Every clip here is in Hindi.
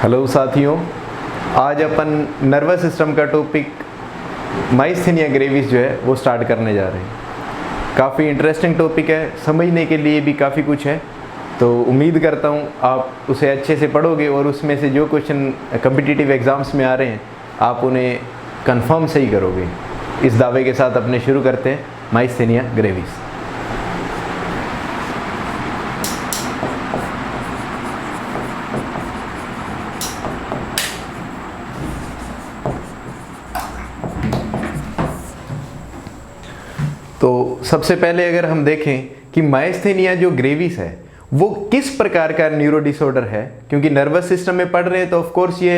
हेलो साथियों, आज अपन नर्वस सिस्टम का टॉपिक माइस्थेनिया ग्रेविस जो है वो स्टार्ट करने जा रहे हैं। काफ़ी इंटरेस्टिंग टॉपिक है, समझने के लिए भी काफ़ी कुछ है। तो उम्मीद करता हूँ आप उसे अच्छे से पढ़ोगे और उसमें से जो क्वेश्चन कम्पिटिटिव एग्ज़ाम्स में आ रहे हैं आप उन्हें कंफर्म सही करोगे। इस दावे के साथ अपने शुरू करते हैं माइस्थेनिया ग्रेविस। तो सबसे पहले अगर हम देखें कि माइस्थेनिया जो ग्रेविस है वो किस प्रकार का न्यूरो डिसऑर्डर है, क्योंकि नर्वस सिस्टम में पढ़ रहे हैं तो ऑफ कोर्स ये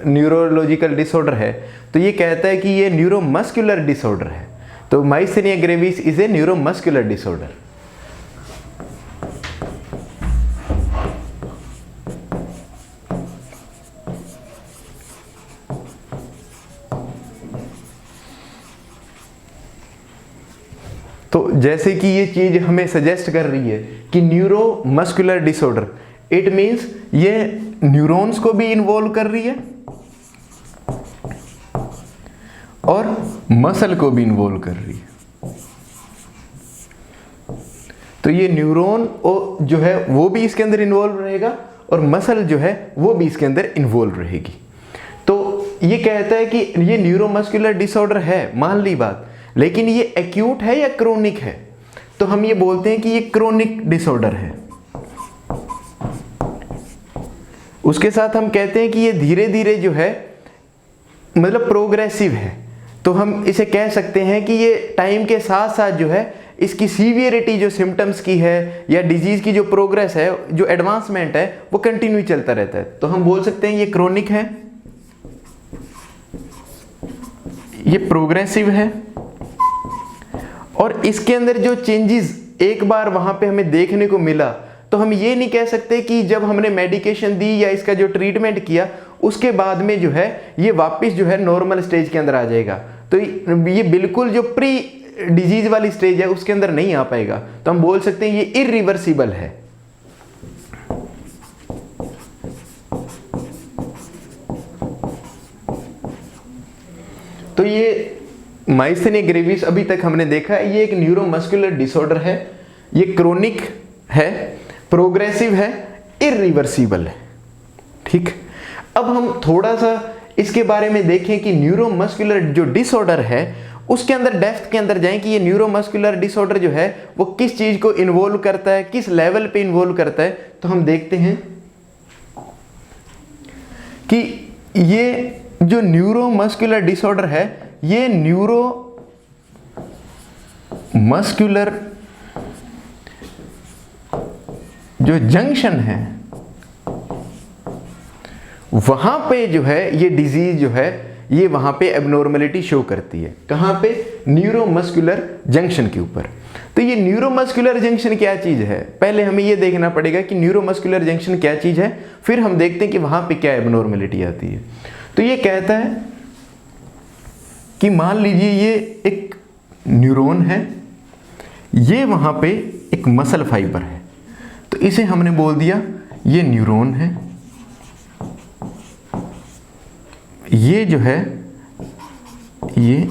न्यूरोलॉजिकल डिसऑर्डर है, तो ये कहता है कि ये न्यूरोमस्कुलर डिसऑर्डर है। तो myasthenia gravis is a neuromuscular disorder. तो जैसे कि ये चीज हमें सजेस्ट कर रही है कि न्यूरोमस्कुलर डिसऑर्डर, इट मींस ये न्यूरॉन्स को भी इन्वॉल्व कर रही है और मसल को भी इन्वॉल्व कर रही है। तो ये न्यूरॉन जो है वो भी इसके अंदर इन्वॉल्व रहेगा और मसल जो है वो भी इसके अंदर इन्वॉल्व रहेगी। तो ये कहता है कि ये न्यूरोमस्कुलर डिसऑर्डर है, मान ली बात, लेकिन ये एक्यूट है या क्रोनिक है। तो हम ये बोलते हैं कि ये क्रोनिक डिसऑर्डर है। उसके साथ हम कहते हैं कि ये धीरे धीरे जो है मतलब प्रोग्रेसिव है। तो हम इसे कह सकते हैं कि ये टाइम के साथ साथ जो है इसकी सीवियरिटी जो सिम्टम्स की है या डिजीज की जो प्रोग्रेस है, जो एडवांसमेंट है, वो कंटिन्यू चलता रहता है। तो हम बोल सकते हैं ये क्रोनिक है, ये प्रोग्रेसिव है और इसके अंदर जो चेंजेस एक बार वहां पे हमें देखने को मिला, तो हम ये नहीं कह सकते कि जब हमने मेडिकेशन दी या इसका जो ट्रीटमेंट किया उसके बाद में जो है ये वापस जो है नॉर्मल स्टेज के अंदर आ जाएगा। तो ये बिल्कुल जो प्री डिजीज वाली स्टेज है उसके अंदर नहीं आ पाएगा। तो हम बोल सकते हैं ये इरिवर्सिबल है। तो ये माइस्थेनिया ग्रेविस अभी तक हमने देखा है, ये एक न्यूरोमस्कुलर डिसऑर्डर है, ये क्रोनिक है, प्रोग्रेसिव है, इरिवर्सिबल है। ठीक, अब हम थोड़ा सा इसके बारे में देखें कि न्यूरोमस्कुलर जो डिसऑर्डर है उसके अंदर डेप्थ के अंदर जाएं कि ये न्यूरोमस्कुलर डिसऑर्डर जो है वो किस चीज को इन्वॉल्व करता है, किस लेवल पे इन्वॉल्व करता है। तो हम देखते हैं कि ये जो न्यूरोमस्कुलर डिसऑर्डर है ये न्यूरोमस्कुलर जो जंक्शन है वहां पे जो है ये डिजीज जो है ये वहां पे एबनॉर्मलिटी शो करती है। कहां पे? न्यूरोमस्कुलर जंक्शन के ऊपर। तो ये न्यूरोमस्कुलर जंक्शन क्या चीज है, पहले हमें ये देखना पड़ेगा कि न्यूरोमस्कुलर जंक्शन क्या चीज है, फिर हम देखते हैं कि वहां पे क्या एबनॉर्मलिटी आती है। तो ये कहता है कि मान लीजिए ये एक न्यूरॉन है, ये वहां पे एक मसल फाइबर है, तो इसे हमने बोल दिया ये न्यूरॉन है, ये जो है ये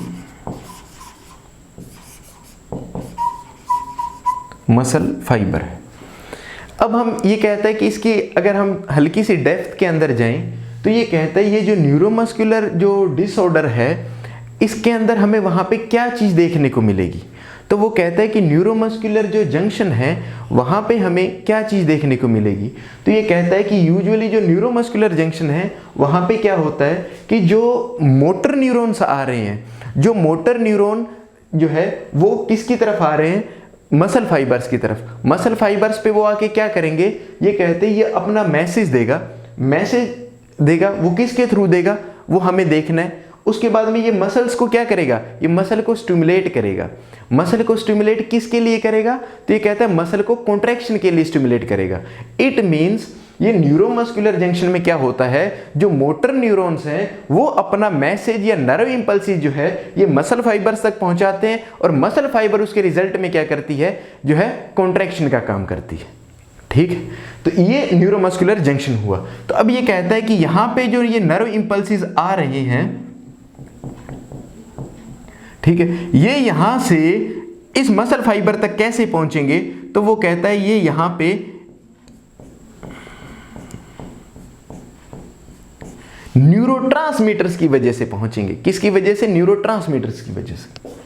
मसल फाइबर है। अब हम ये कहता है कि इसकी अगर हम हल्की सी डेप्थ के अंदर जाएं तो ये कहता है ये जो न्यूरोमस्कुलर जो डिसऑर्डर है इसके अंदर हमें वहां पे क्या चीज देखने को मिलेगी। तो वो कहता है कि न्यूरोमस्कुलर जो जंक्शन है वहां पे हमें क्या चीज देखने को मिलेगी। तो ये कहता है कि यूजुअली जो न्यूरोमस्कुलर जंक्शन है वहां पे क्या होता है कि जो मोटर न्यूरॉन्स आ रहे हैं, जो मोटर न्यूरॉन जो है वो किसकी तरफ आ रहे हैं, मसल फाइबर्स की तरफ। मसल फाइबर्स पे वो आके क्या करेंगे, ये कहते हैं ये अपना मैसेज देगा, वो किसके थ्रू देगा वो हमें देखना है। उसके बाद में ये मसल्स को क्या करेगा, ये मसल को स्टिमुलेट करेगा। मसल को स्टिमुलेट किसके लिए करेगा, तो ये कहता है मसल को कॉन्ट्रैक्शन के लिए स्टिमुलेट करेगा। इट मींस ये न्यूरोमस्कुलर जंक्शन में क्या होता है, जो मोटर न्यूरॉन्स हैं वो अपना मैसेज या नर्व इंपल्सिस जो है ये मसल फाइबर्स तक पहुंचाते हैं और मसल फाइबर उसके रिजल्ट में क्या करती है, जो है कॉन्ट्रैक्शन का काम करती है। ठीक है, तो ये न्यूरोमस्कुलर जंक्शन हुआ। तो अब ये कहता है कि यहां पे जो ये नर्व इंपल्सेस आ रहे हैं, ठीक है, ये यहां से इस मसल फाइबर तक कैसे पहुंचेंगे, तो वो कहता है ये यहां पे न्यूरोट्रांसमीटर्स की वजह से पहुंचेंगे। किसकी वजह से? न्यूरोट्रांसमीटर्स की वजह से।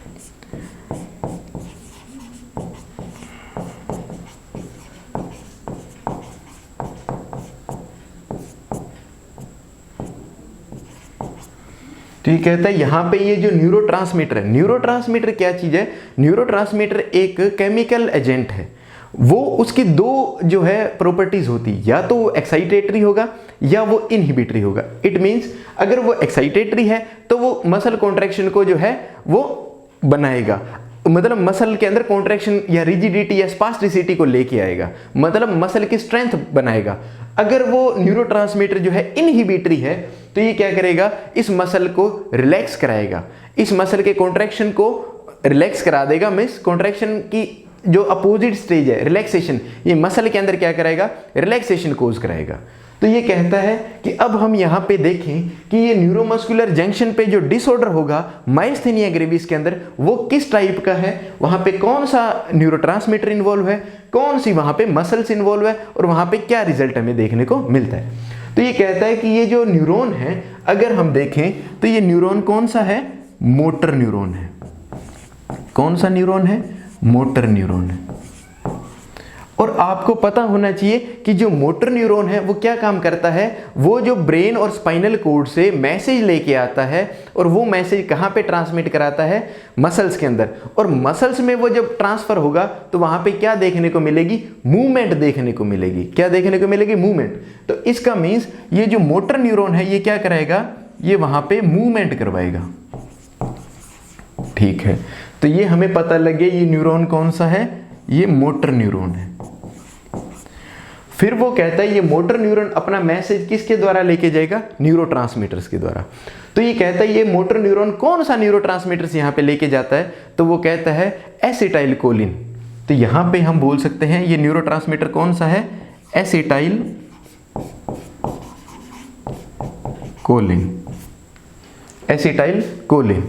तो ये कहता है यहां पे ये जो न्यूरोट्रांसमीटर है, न्यूरोट्रांसमीटर क्या चीज है? न्यूरोट्रांसमीटर एक केमिकल एजेंट है। वो उसकी दो जो है प्रॉपर्टीज होती, या तो वो एक्साइटेटरी होगा या वो इनहिबिटरी होगा। इट मींस अगर वो एक्साइटेटरी है तो वो मसल कॉन्ट्रैक्शन को जो है वो बनाएगा, मतलब मसल के अंदर कॉन्ट्रैक्शन या रिजिडिटी या स्पास्टिसिटी को लेके आएगा, मतलब मसल की स्ट्रेंथ बनाएगा। अगर वो न्यूरोट्रांसमीटर जो है इनहिबिटरी है तो ये क्या करेगा? इस मसल को रिलैक्स कराएगा, इस मसल के कॉन्ट्रैक्शन को रिलैक्स करा देगा। मींस कॉन्ट्रैक्शन की जो अपोजिट स्टेज है रिलैक्सेशन, ये मसल के अंदर क्या कराएगा? रिलैक्सेशन कोज कराएगा। तो ये कहता है कि अब हम यहाँ पे देखें कि ये न्यूरोमस्कुलर जंक्शन पे जो डिसऑर्डर होगा माइस्थेनिया ग्रेविस के अंदर, वो किस टाइप का है, वहाँ पे कौन सा न्यूरोट्रांसमीटर इन्वॉल्व है, कौन सी वहाँ पे मसल्स इन्वॉल्व है, और वहाँ पे क्या रिजल्ट हमें देखने को मिलता है। तो ये कहता है कि ये जो न्यूरॉन है, अगर हम देखें तो ये न्यूरॉन कौन सा है? मोटर न्यूरॉन है। कौन सा न्यूरॉन है? मोटर न्यूरॉन है। और आपको पता होना चाहिए कि जो मोटर न्यूरॉन है वो क्या काम करता है? वो जो ब्रेन और स्पाइनल कोड से मैसेज लेके आता है, और वो मैसेज कहाँ पे ट्रांसमिट कराता है? मसल्स के अंदर। और मसल्स में वो जब ट्रांसफर होगा तो वहाँ पे क्या देखने को मिलेगी? मूवमेंट देखने को मिलेगी। क्या देखने को मिलेगी? मूवमेंट। तो इसका मीन्स ये जो मोटर न्यूरॉन है ये क्या कराएगा? ये वहाँ पे मूवमेंट करवाएगा। ठीक है, तो ये हमें पता लगे ये न्यूरॉन कौन सा है? ये मोटर न्यूरॉन है। फिर वो कहता है ये मोटर न्यूरॉन अपना मैसेज किसके द्वारा लेके जाएगा? न्यूरोट्रांसमीटर्स के द्वारा। तो ये कहता है ये मोटर न्यूरॉन कौन सा न्यूरोट्रांसमीटर्स यहाँ पे लेके जाता है? तो वो कहता है एसिटाइल कोलिन। तो यहाँ पे हम बोल सकते हैं ये न्यूरोट्रांसमीटर कौन सा है? Acetyl choline. Acetyl choline.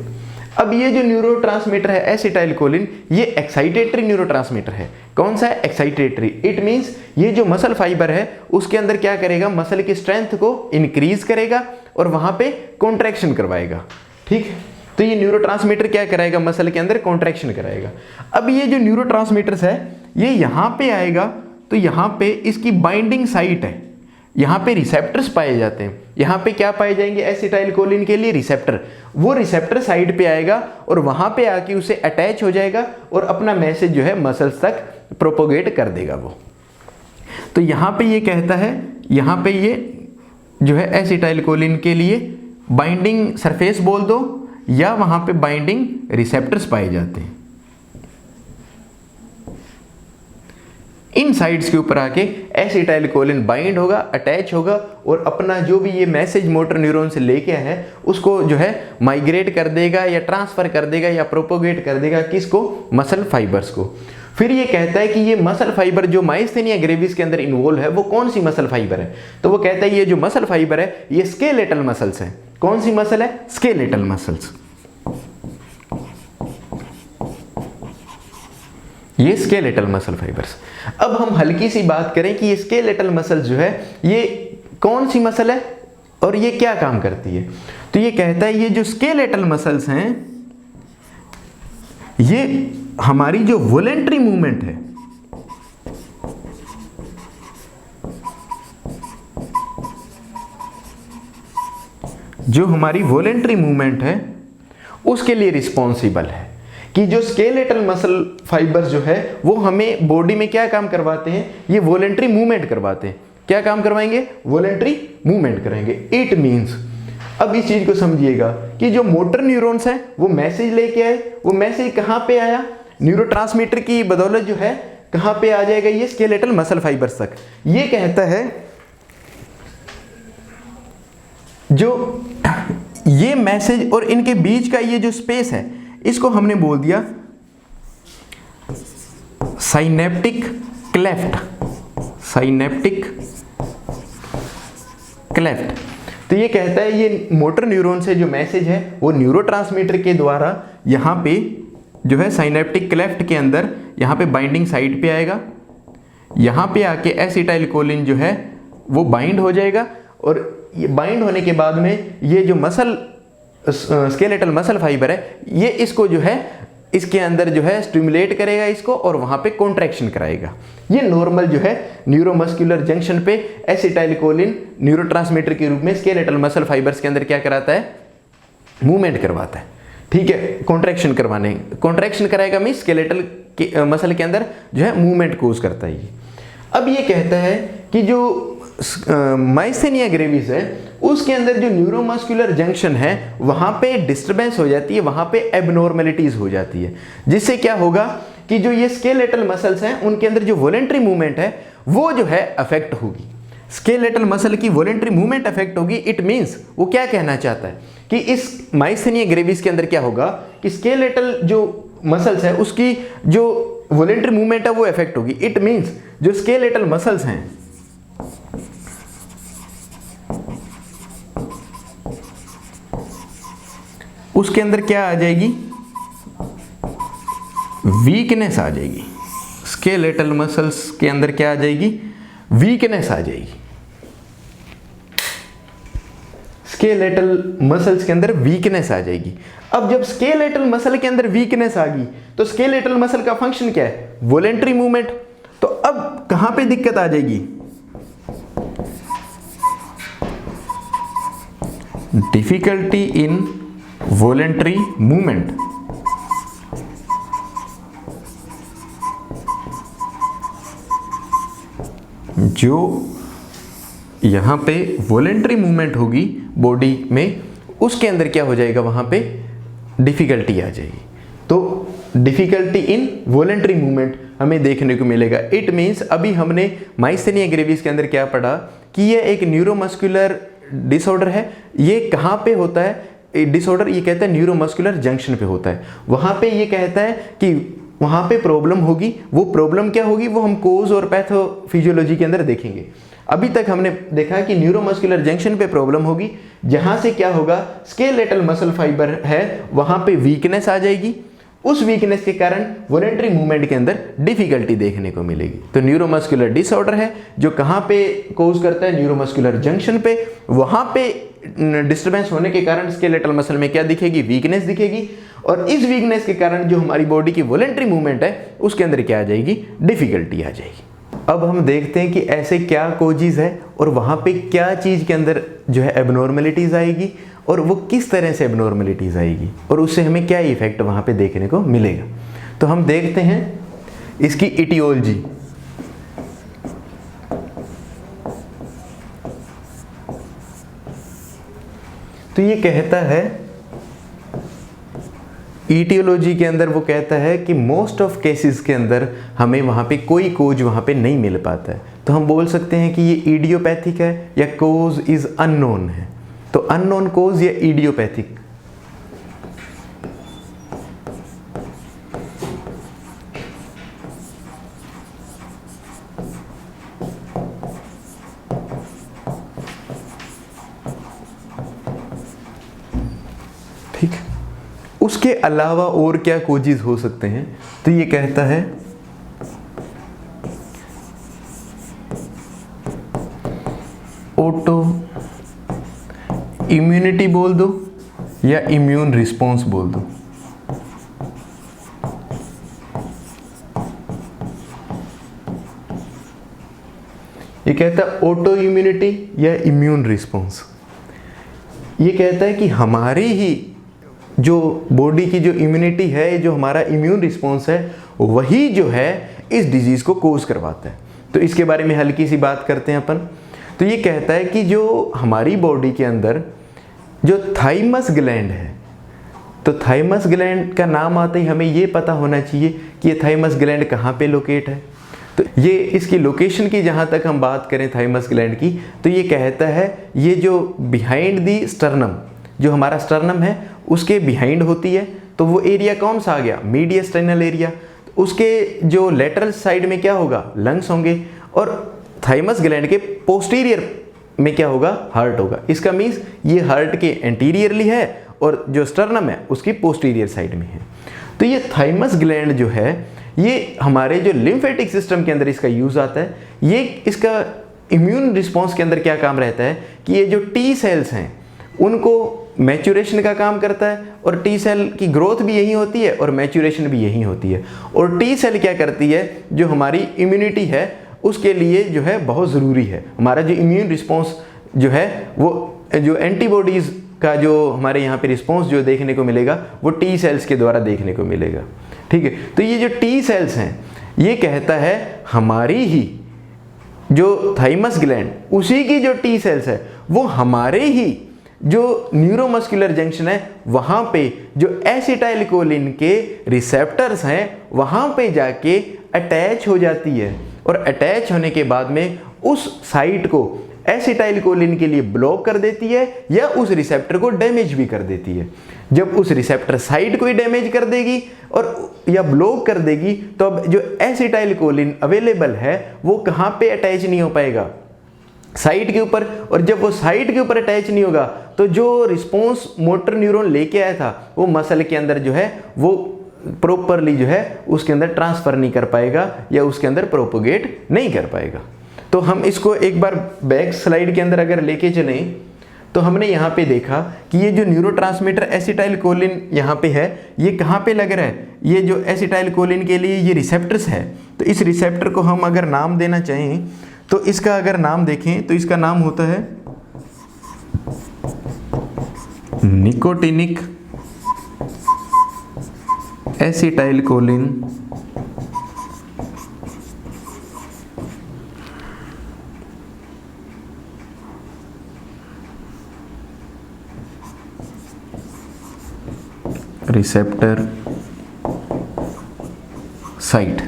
अब ये जो न्यूरोट्रांसमीटर है एसिटाइल कोलिन, ये एक्साइटेटरी न्यूरोट्रांसमीटर है। कौन सा है? एक्साइटेटरी। इट मींस ये जो मसल फाइबर है उसके अंदर क्या करेगा? मसल की स्ट्रेंथ को इंक्रीज करेगा और वहां पे कॉन्ट्रैक्शन करवाएगा। ठीक है, तो ये न्यूरोट्रांसमीटर क्या कराएगा? मसल के अंदर कॉन्ट्रैक्शन कराएगा। अब ये जो न्यूरोट्रांसमीटर्स है ये यहां पे आएगा, तो यहां पे इसकी बाइंडिंग साइट है, यहाँ पे रिसेप्टर्स पाए जाते हैं। यहाँ पे क्या पाए जाएंगे? एसिटाइल कोलिन के लिए रिसेप्टर। वो रिसेप्टर साइड पे आएगा और वहाँ पे आके उसे अटैच हो जाएगा और अपना मैसेज जो है मसल्स तक प्रोपोगेट कर देगा वो। तो यहाँ पे ये कहता है, यहाँ पे ये जो है एसिटाइल कोलिन के लिए बाइंडिंग सरफेस बोल दो, या वहाँ पे बाइंडिंग रिसेप्टर्स पाए जाते हैं। इन साइड्स के ऊपर आके एसिटाइल कोलिन बाइंड होगा, अटैच होगा, और अपना जो भी ये मैसेज मोटर न्यूरॉन से लेके आया है उसको जो है माइग्रेट कर देगा या ट्रांसफर कर देगा या प्रोपोगेट कर देगा। किसको? मसल फाइबर्स को। फिर ये कहता है कि ये मसल फाइबर जो माइस्थेनिया ग्रेविस के अंदर इन्वॉल्व है वो कौन सी मसल फाइबर है? तो वो कहता है ये जो मसल फाइबर है ये स्केलेटल मसल्स है। कौन सी मसल है? Skeletal muscles. ये स्केलेटल मसल फाइबर्स। अब हम हल्की सी बात करें कि ये स्केलेटल मसल जो है ये कौन सी मसल है और ये क्या काम करती है। तो ये कहता है ये जो स्केलेटल मसल्स हैं ये हमारी जो वॉलेंटरी मूवमेंट है, जो हमारी वॉलेंटरी मूवमेंट है उसके लिए रिस्पॉन्सिबल है। कि जो स्केलेटल मसल फाइबर्स जो है वो हमें बॉडी में क्या काम करवाते हैं? ये वॉलेंटरी मूवमेंट करवाते हैं। क्या काम करवाएंगे? वॉलेंटरी मूवमेंट करेंगे। इट मींस, अब इस चीज को समझिएगा कि जो मोटर न्यूरॉन्स हैं वो मैसेज लेके आए, वो मैसेज कहां पे आया? न्यूरोट्रांसमीटर की बदौलत जो है कहां पे आ जाएगा? ये स्केलेटल मसल फाइबर्स तक। ये कहता है जो ये मैसेज और इनके बीच का ये जो स्पेस है इसको हमने बोल दिया साइनेप्टिक क्लेफ्ट। Synaptic cleft. तो ये कहता है ये मोटर न्यूरॉन से जो मैसेज है वो न्यूरोट्रांसमीटर के द्वारा यहाँ पे जो है साइनेप्टिक क्लेफ्ट के अंदर यहाँ पे बाइंडिंग साइट पे आएगा, यहाँ पे आके एसिटाइलकोलिन जो है वो बाइंड हो जाएगा, और ये बाइंड होने के बाद में ये जो मसल स्केलेटल मसल फाइबर है ये इसको जो है इसके अंदर जो है स्टिमुलेट करेगा इसको, और वहाँ पे कॉन्ट्रैक्शन कराएगा। ये नॉर्मल जो है न्यूरोमस्कुलर जंक्शन पे एसिटाइलकोलिन न्यूरोट्रांसमीटर के रूप में स्केलेटल मसल फाइबर्स के अंदर क्या कराता है, मूवमेंट करवाता है। ठीक है, कॉन्ट्रैक्शन कराएगा मीन्स स्केलेटल के मसल के अंदर जो है मूवमेंट कोज करता है ये। अब ये कहता है कि जो माइस्थेनिया ग्रेविस है उसके अंदर जो न्यूरोमस्कुलर जंक्शन है वहाँ पे डिस्टर्बेंस हो जाती है, वहाँ पे एबनॉर्मेलिटीज हो जाती है, जिससे क्या होगा कि जो ये स्केलेटल मसल्स हैं उनके अंदर जो वॉलेंट्री मूवमेंट है वो जो है अफेक्ट होगी। स्केलेटल मसल की वॉलेंट्री मूवमेंट अफेक्ट होगी। इट मीन्स वो क्या कहना चाहता है कि इस माइस्थेनिया ग्रेविस के अंदर क्या होगा कि स्केलेटल जो मसल्स है उसकी जो वॉलेंट्री मूवमेंट है वो अफेक्ट होगी। इट मीन्स जो स्केलेटल मसल्स हैं उसके अंदर क्या आ जाएगी, वीकनेस आ जाएगी। स्केलेटल मसल्स के अंदर क्या आ जाएगी, वीकनेस आ जाएगी। स्केलेटल मसल्स के अंदर वीकनेस आ जाएगी। अब जब स्केलेटल मसल के अंदर वीकनेस आ गई तो स्केलेटल मसल का फंक्शन क्या है, वॉलेंट्री मूवमेंट। तो अब कहां पे दिक्कत आ जाएगी, डिफिकल्टी इन वॉलेंट्री मूवमेंट। जो यहां पे वॉलेंट्री मूवमेंट होगी बॉडी में उसके अंदर क्या हो जाएगा, वहां पे डिफिकल्टी आ जाएगी। तो डिफिकल्टी इन वॉलेंट्री मूवमेंट हमें देखने को मिलेगा। इट मीन्स अभी हमने माइस्थेनिया ग्रेविस के अंदर क्या पढ़ा कि ये एक न्यूरोमस्कुलर डिसऑर्डर है। ये कहाँ पे होता है डिसऑर्डर, ये कहता है न्यूरोमस्कुलर जंक्शन पे होता है। वहाँ पे ये कहता है कि वहाँ पे प्रॉब्लम होगी। वो प्रॉब्लम क्या होगी वो हम कोज और पैथोफिजियोलॉजी के अंदर देखेंगे। अभी तक हमने देखा कि न्यूरोमस्कुलर जंक्शन पे प्रॉब्लम होगी, जहाँ से क्या होगा, स्केलेटल मसल फाइबर है वहाँ पे वीकनेस आ जाएगी। उस वीकनेस के कारण वॉलेंट्री मूवमेंट के अंदर डिफिकल्टी देखने को मिलेगी। तो न्यूरोमस्कुलर डिसऑर्डर है जो कहाँ पे कोज करता है, न्यूरोमस्कुलर जंक्शन पे। वहाँ पे डिस्टर्बेंस होने के कारण स्केलेटल मसल में क्या दिखेगी, वीकनेस दिखेगी, और इस वीकनेस के कारण जो हमारी बॉडी की वॉलेंट्री मूवमेंट है उसके अंदर क्या आ जाएगी, डिफिकल्टी आ जाएगी। अब हम देखते हैं कि ऐसे क्या कोजेज है और वहाँ पे क्या चीज़ के अंदर जो है एबनॉर्मलिटीज़ आएगी और वो किस तरह से एबनॉर्मलिटीज़ आएगी और उससे हमें क्या इफेक्ट वहाँ पे देखने को मिलेगा। तो हम देखते हैं इसकी इटियोलॉजी। तो ये कहता है ईटियोलॉजी के अंदर, वो कहता है कि मोस्ट ऑफ केसेस के अंदर हमें वहाँ पे कोई कोज वहाँ पे नहीं मिल पाता है। तो हम बोल सकते हैं कि ये इडियोपैथिक है या कोज इज अननोन है। तो अननोन कोज या इडियोपैथिक। ठीक, उसके अलावा और क्या कोजेज हो सकते हैं। तो ये कहता है ऑटो इम्यूनिटी बोल दो या इम्यून रिस्पॉन्स बोल दो। ये कहता है ऑटो इम्यूनिटी या इम्यून रिस्पॉन्स। ये कहता है कि हमारी ही जो बॉडी की जो इम्यूनिटी है, जो हमारा इम्यून रिस्पॉन्स है, वही जो है इस डिजीज़ को कोज करवाता है। तो इसके बारे में हल्की सी बात करते हैं अपन। तो ये कहता है कि जो हमारी बॉडी के अंदर जो थाइमस ग्लैंड है, तो थाइमस ग्लैंड का नाम आते ही हमें ये पता होना चाहिए कि ये थाइमस ग्लैंड कहाँ पे लोकेट है। तो ये इसकी लोकेशन की जहाँ तक हम बात करें थाइमस ग्लैंड की, तो ये कहता है ये जो बिहाइंड दी स्टर्नम, जो हमारा स्टर्नम है उसके बिहाइंड होती है। तो वो एरिया कौन सा आ गया, मीडियस्टाइनल एरिया। उसके जो लेटरल साइड में क्या होगा, लंग्स होंगे। और थाइमस ग्लैंड के पोस्टीरियर में क्या होगा, हार्ट होगा। इसका मीन्स ये हार्ट के एंटीरियरली है और जो स्टर्नम है उसकी पोस्टीरियर साइड में है। तो ये थाइमस ग्लैंड जो है ये हमारे जो लिम्फेटिक सिस्टम के अंदर इसका यूज आता है। ये इसका इम्यून रिस्पॉन्स के अंदर क्या काम रहता है कि ये जो टी सेल्स हैं उनको मैच्योरेशन का काम करता है, और टी सेल की ग्रोथ भी यही होती है और मैच्योरेशन भी यही होती है। और टी सेल क्या करती है, जो हमारी इम्यूनिटी है उसके लिए जो है बहुत ज़रूरी है। हमारा जो इम्यून रिस्पॉन्स जो है वो जो एंटीबॉडीज़ का जो हमारे यहाँ पे रिस्पॉन्स जो देखने को मिलेगा वो टी सेल्स के द्वारा देखने को मिलेगा। ठीक है, तो ये जो टी सेल्स हैं ये कहता है हमारी ही जो थाइमस ग्लैंड उसी की जो टी सेल्स है वो हमारे ही जो न्यूरोमस्कुलर जंक्शन है वहाँ पे जो एसिटाइल कोलिन के रिसेप्टर्स हैं वहाँ पे जाके अटैच हो जाती है, और अटैच होने के बाद में उस साइट को एसिटाइल कोलिन के लिए ब्लॉक कर देती है या उस रिसेप्टर को डैमेज भी कर देती है। जब उस रिसेप्टर साइट को ही डैमेज कर देगी और या ब्लॉक कर देगी तो अब जो एसिटाइल कोलिन अवेलेबल है वो कहाँ पे अटैच नहीं हो पाएगा, साइट के ऊपर। और जब वो साइट के ऊपर अटैच नहीं होगा तो जो रिस्पॉन्स मोटर न्यूरॉन लेके आया था वो मसल के अंदर जो है वो प्रॉपरली जो है उसके अंदर ट्रांसफर नहीं कर पाएगा या उसके अंदर प्रोपोगेट नहीं कर पाएगा। तो हम इसको एक बार बैक स्लाइड के अंदर अगर लेके चलें तो हमने यहाँ पे देखा कि ये जो न्यूरोट्रांसमीटर एसिटाइल कोलिन यहाँ पे है ये कहाँ पे लग रहा है, ये जो एसिटाइल कोलिन के लिए ये रिसेप्टर्स है। तो इस रिसेप्टर को हम अगर नाम देना चाहें तो इसका अगर नाम देखें तो इसका नाम होता है nicotinic acetyl choline receptor site,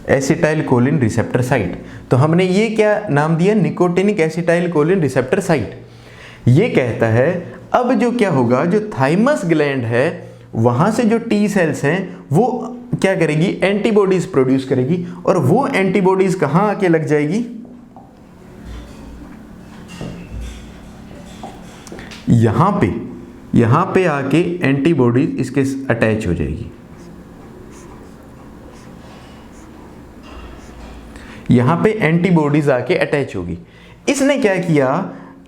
acetyl choline receptor site. तो हमने ये क्या नाम दिया, nicotinic acetyl choline receptor site. ये कहता है अब जो क्या होगा, जो थाइमस ग्लैंड है वहां से जो टी सेल्स हैं वो क्या करेगी, एंटीबॉडीज प्रोड्यूस करेगी, और वो एंटीबॉडीज कहां आके लग जाएगी, यहां पे आके एंटीबॉडीज इसके अटैच हो जाएगी। यहां पे एंटीबॉडीज आके अटैच होगी। इसने क्या किया,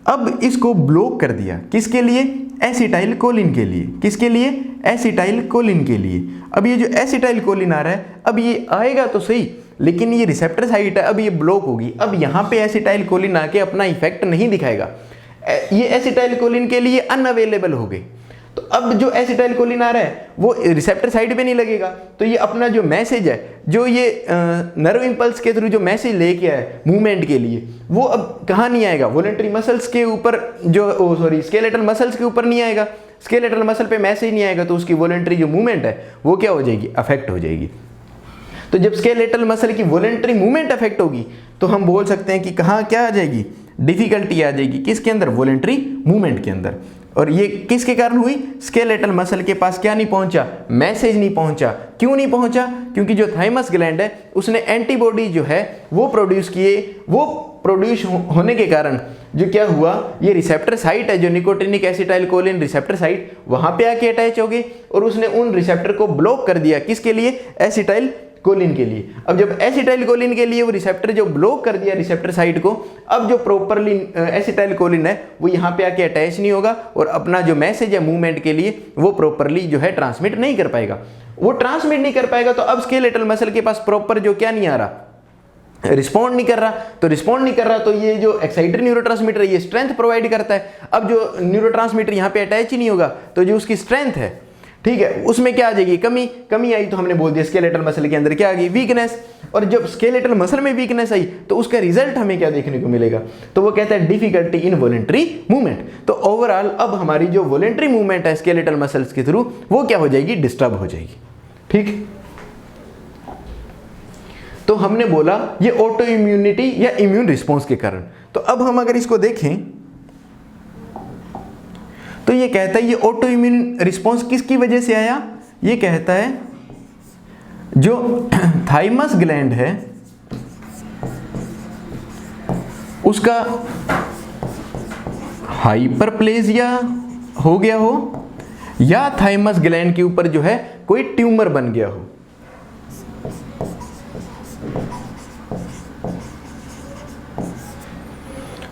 अब इसको ब्लॉक कर दिया, किसके लिए, एसिटाइल कोलिन के लिए। किसके लिए, एसिटाइल कोलिन के लिए। अब ये जो एसिटाइल कोलिन आ रहा है अब ये आएगा तो सही, लेकिन ये रिसेप्टर साइट है अब ये ब्लॉक होगी। अब यहाँ पे एसिटाइल कोलिन आके अपना इफेक्ट नहीं दिखाएगा, ये एसिटाइल कोलिन के लिए अनअवेलेबल हो गए। तो अब जो एसिटाइल कोलिन आ रहा है वो रिसेप्टर साइड पे नहीं लगेगा, तो ये अपना जो मैसेज है, जो ये नर्व इंपल्स के थ्रू जो मैसेज लेके आया मूवमेंट के लिए, वो अब कहाँ नहीं आएगा, वॉलेंटरी मसल्स के ऊपर जो स्केलेटल मसल्स के ऊपर नहीं आएगा। स्केलेटल मसल पे मैसेज नहीं आएगा तो उसकी वॉलेंटरी जो मूवमेंट है वो क्या हो जाएगी, अफेक्ट हो जाएगी। तो जब स्केलेटल मसल की वॉलेंटरी मूवमेंट अफेक्ट होगी तो हम बोल सकते हैं कि कहाँ क्या आ जाएगी, डिफिकल्टी आ जाएगी। किसके अंदर, वॉलेंटरी मूवमेंट के अंदर। और ये किसके कारण हुई, स्केलेटल मसल के पास क्या नहीं पहुंचा, मैसेज नहीं पहुंचा। क्यों नहीं पहुंचा, क्योंकि जो थाइमस ग्लैंड है उसने एंटीबॉडी जो है वो प्रोड्यूस किए। वो प्रोड्यूस होने के कारण जो क्या हुआ, ये रिसेप्टर साइट है जो nicotinic acetyl choline receptor site, वहां पे आके अटैच हो गई और उसने उन रिसेप्टर को ब्लॉक कर दिया। किसके लिए, एसिटाइल कोलिन के लिए। अब जब एसिटाइल कोलिन के लिए वो रिसेप्टर जो ब्लॉक कर दिया रिसेप्टर साइट को, अब जो प्रॉपरली एसिटाइल कोलिन है वो यहाँ पे आके अटैच नहीं होगा और अपना जो मैसेज है मूवमेंट के लिए वो प्रॉपरली जो है ट्रांसमिट नहीं कर पाएगा। वो ट्रांसमिट नहीं कर पाएगा तो अब स्केलेटल मसल के पास प्रॉपर जो क्या नहीं आ रहा, रिस्पॉन्ड नहीं कर रहा। तो रिस्पॉन्ड नहीं कर रहा तो ये जो एक्साइटर न्यूरोट्रांसमीटर ये स्ट्रेंथ प्रोवाइड करता है। अब जो न्यूरोट्रांसमीटर यहाँ पे अटैच ही नहीं होगा तो जो उसकी स्ट्रेंथ है, ठीक है, उसमें क्या आ जाएगी, कमी आई। तो हमने बोल दिया स्केलेटल मसल के अंदर क्या आ गई, वीकनेस। और जब स्केलेटल मसल में वीकनेस आई तो उसका रिजल्ट हमें क्या देखने को मिलेगा, तो वो कहता है डिफिकल्टी इन वॉलेंटरी मूवमेंट। तो ओवरऑल अब हमारी जो वॉलेंटरी मूवमेंट है स्केलेटल मसल्स के थ्रू वो क्या हो जाएगी, डिस्टर्ब हो जाएगी। ठीक, तो हमने बोला ये ऑटो इम्यूनिटी या इम्यून रिस्पॉन्स के कारण। तो अब हम अगर इसको देखें तो ये कहता है ये ऑटो इम्यून रिस्पॉन्स किसकी वजह से आया, ये कहता है जो थाइमस ग्लैंड है उसका हाइपरप्लेजिया हो गया हो या थाइमस ग्लैंड के ऊपर जो है कोई ट्यूमर बन गया हो।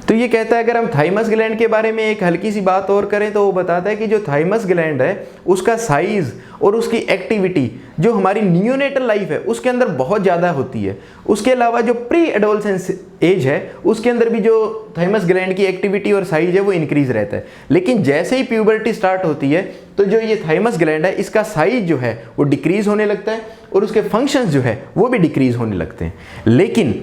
तो ये कहता है, अगर हम थाइमस ग्लैंड के बारे में एक हल्की सी बात और करें तो वो बताता है कि जो थाइमस ग्लैंड है उसका साइज और उसकी एक्टिविटी जो हमारी नियोनेटल लाइफ है उसके अंदर बहुत ज़्यादा होती है। उसके अलावा जो प्री एडोलसेंस एज है उसके अंदर भी जो थाइमस ग्लैंड की एक्टिविटी और साइज है वो इंक्रीज रहता है। लेकिन जैसे ही प्यूबर्टी स्टार्ट होती है तो जो ये थाइमस ग्लैंड है इसका साइज जो है वो डिक्रीज होने लगता है और उसके फंक्शंस जो है वो भी डिक्रीज होने लगते हैं। लेकिन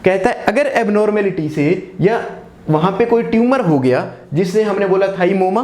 कहता है अगर एबनॉर्मेलिटी से या वहां पे कोई ट्यूमर हो गया जिससे हमने बोला थाइमोमा,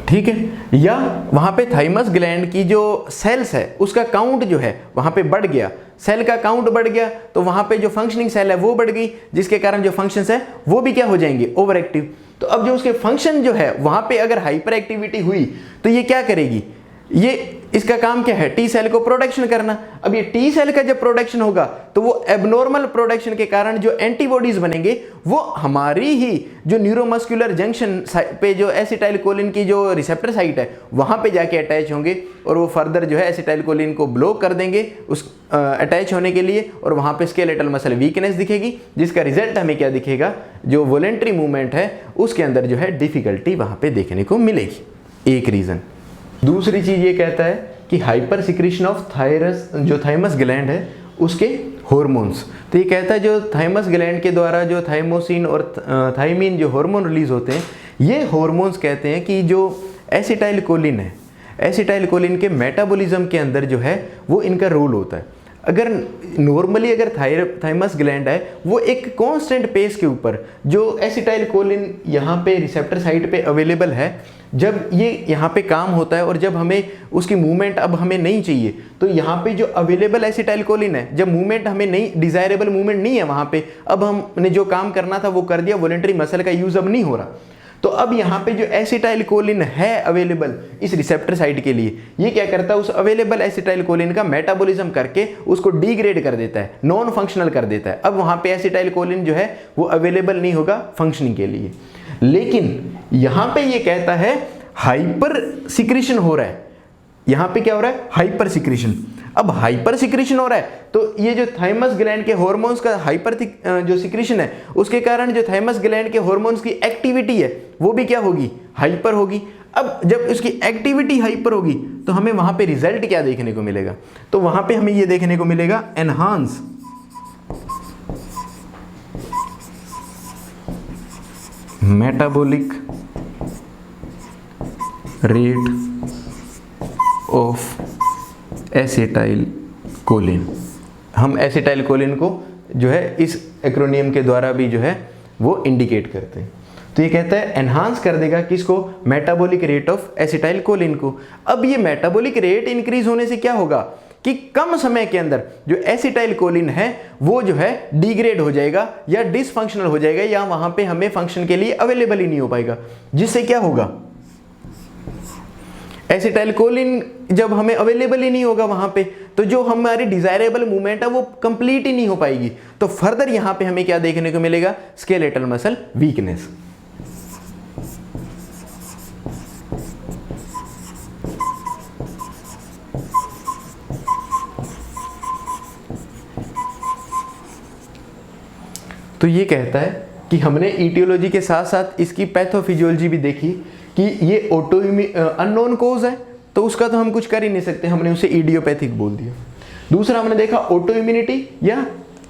ठीक है, या वहां पे थाइमस ग्लैंड की जो सेल्स है उसका काउंट जो है वहां पे बढ़ गया, सेल का काउंट बढ़ गया तो वहां पे जो फंक्शनिंग सेल है वो बढ़ गई, जिसके कारण जो फंक्शंस है वो भी क्या हो जाएंगे, ओवर एक्टिव। तो अब जो उसके फंक्शन जो है वहां पे अगर हाइपर एक्टिविटी हुई तो ये क्या करेगी, ये इसका काम क्या है, टी सेल को प्रोडक्शन करना। अब ये टी सेल का जब प्रोडक्शन होगा तो वो एबनॉर्मल प्रोडक्शन के कारण जो एंटीबॉडीज बनेंगे वो हमारी ही जो न्यूरोमस्कुलर जंक्शन पे जो एसिटाइलकोलिन की जो रिसेप्टर साइट है वहां पे जाके अटैच होंगे और वो फर्दर जो है एसिटाइलकोलिन को ब्लॉक कर देंगे उस अटैच होने के लिए, और वहां पे स्केलेटल मसल वीकनेस दिखेगी, जिसका रिजल्ट हमें क्या दिखेगा, जो वॉलेंट्री मूवमेंट है उसके अंदर जो है डिफिकल्टी वहां पे देखने को मिलेगी। एक रीजन। दूसरी चीज ये कहता है कि हाइपर सिक्रीशन ऑफ थायरस, जो थाइमस ग्लैंड है उसके हॉर्मोन्स। तो ये कहता है जो थाइमस ग्लैंड के द्वारा जो थाइमोसिन और थाइमिन जो हार्मोन रिलीज होते हैं, ये हार्मोन्स कहते हैं कि जो एसिटाइलकोलिन है, एसिटाइलकोलिन के मेटाबॉलिज्म के अंदर जो है वो इनका रोल होता है। अगर नॉर्मली अगर थाइमस ग्लैंड है वो एक कांस्टेंट पेस के ऊपर जो एसिटाइलकोलिन यहाँ पे रिसेप्टर साइट पे अवेलेबल है, जब ये यहाँ पे काम होता है और जब हमें उसकी मूवमेंट अब हमें नहीं चाहिए तो यहाँ पे जो अवेलेबल एसिटाइलकोलिन है, जब मूवमेंट हमें नहीं, डिजायरेबल मूवमेंट नहीं है वहाँ पे, अब हमने जो काम करना था वो कर दिया, वॉलंटरी मसल का यूज अब नहीं हो रहा, तो अब यहाँ पे जो एसिटाइलकोलिन है अवेलेबल इस रिसेप्टर साइट के लिए, ये क्या करता है, उस अवेलेबल एसिटाइलकोलिन का मेटाबॉलिज्म करके उसको डिग्रेड कर देता है, नॉन फंक्शनल कर देता है। अब वहाँ पे एसिटाइलकोलिन जो है वो अवेलेबल नहीं होगा फंक्शनिंग के लिए। लेकिन यहाँ पे ये कहता है हाइपर सिक्रीशन हो रहा है, यहाँ पे क्या हो रहा है, हाइपर सिक्रीशन। अब हाइपर सिक्रीशन हो रहा है तो ये जो थाइमस ग्लैंड के हार्मोन्स का हाइपर जो सिक्रीशन है उसके कारण जो थाइमस ग्लैंड के हार्मोन्स की एक्टिविटी है वो भी क्या होगी, हाइपर होगी। अब जब उसकी एक्टिविटी हाइपर होगी तो हमें वहां पे रिजल्ट क्या देखने को मिलेगा, तो वहां पे हमें ये देखने को मिलेगा enhance metabolic rate of acetylcholine. हम एसिटाइलकोलिन को जो है इस एक्रोनियम के द्वारा भी जो है वो इंडिकेट करते हैं। तो ये कहता है एनहांस कर देगा किसको, मेटाबॉलिक रेट ऑफ एसिटाइलकोलिन को। अब ये मेटाबॉलिक रेट इंक्रीज होने से क्या होगा कि कम समय के अंदर जो एसिटाइलकोलिन है वो जो है डिग्रेड हो जाएगा या डिसफंक्शनल हो जाएगा, या वहां पे हमें फंक्शन के लिए अवेलेबल ही नहीं हो पाएगा, जिससे क्या होगा, एसिटाइलकोलिन जब हमें अवेलेबल ही नहीं होगा वहां पे तो जो हमारी डिजायरेबल मूवमेंट है वो कंप्लीट ही नहीं हो पाएगी। तो फर्दर यहां पे हमें क्या देखने को मिलेगा, स्केलेटल मसल वीकनेस। तो ये कहता है कि हमने ईटियोलॉजी के साथ साथ इसकी पैथोफिजियोलॉजी भी देखी कि ये अननोन कोज है तो उसका तो हम कुछ कर ही नहीं सकते, हमने उसे इडियोपैथिक बोल दिया। दूसरा हमने देखा ऑटो इम्यूनिटी या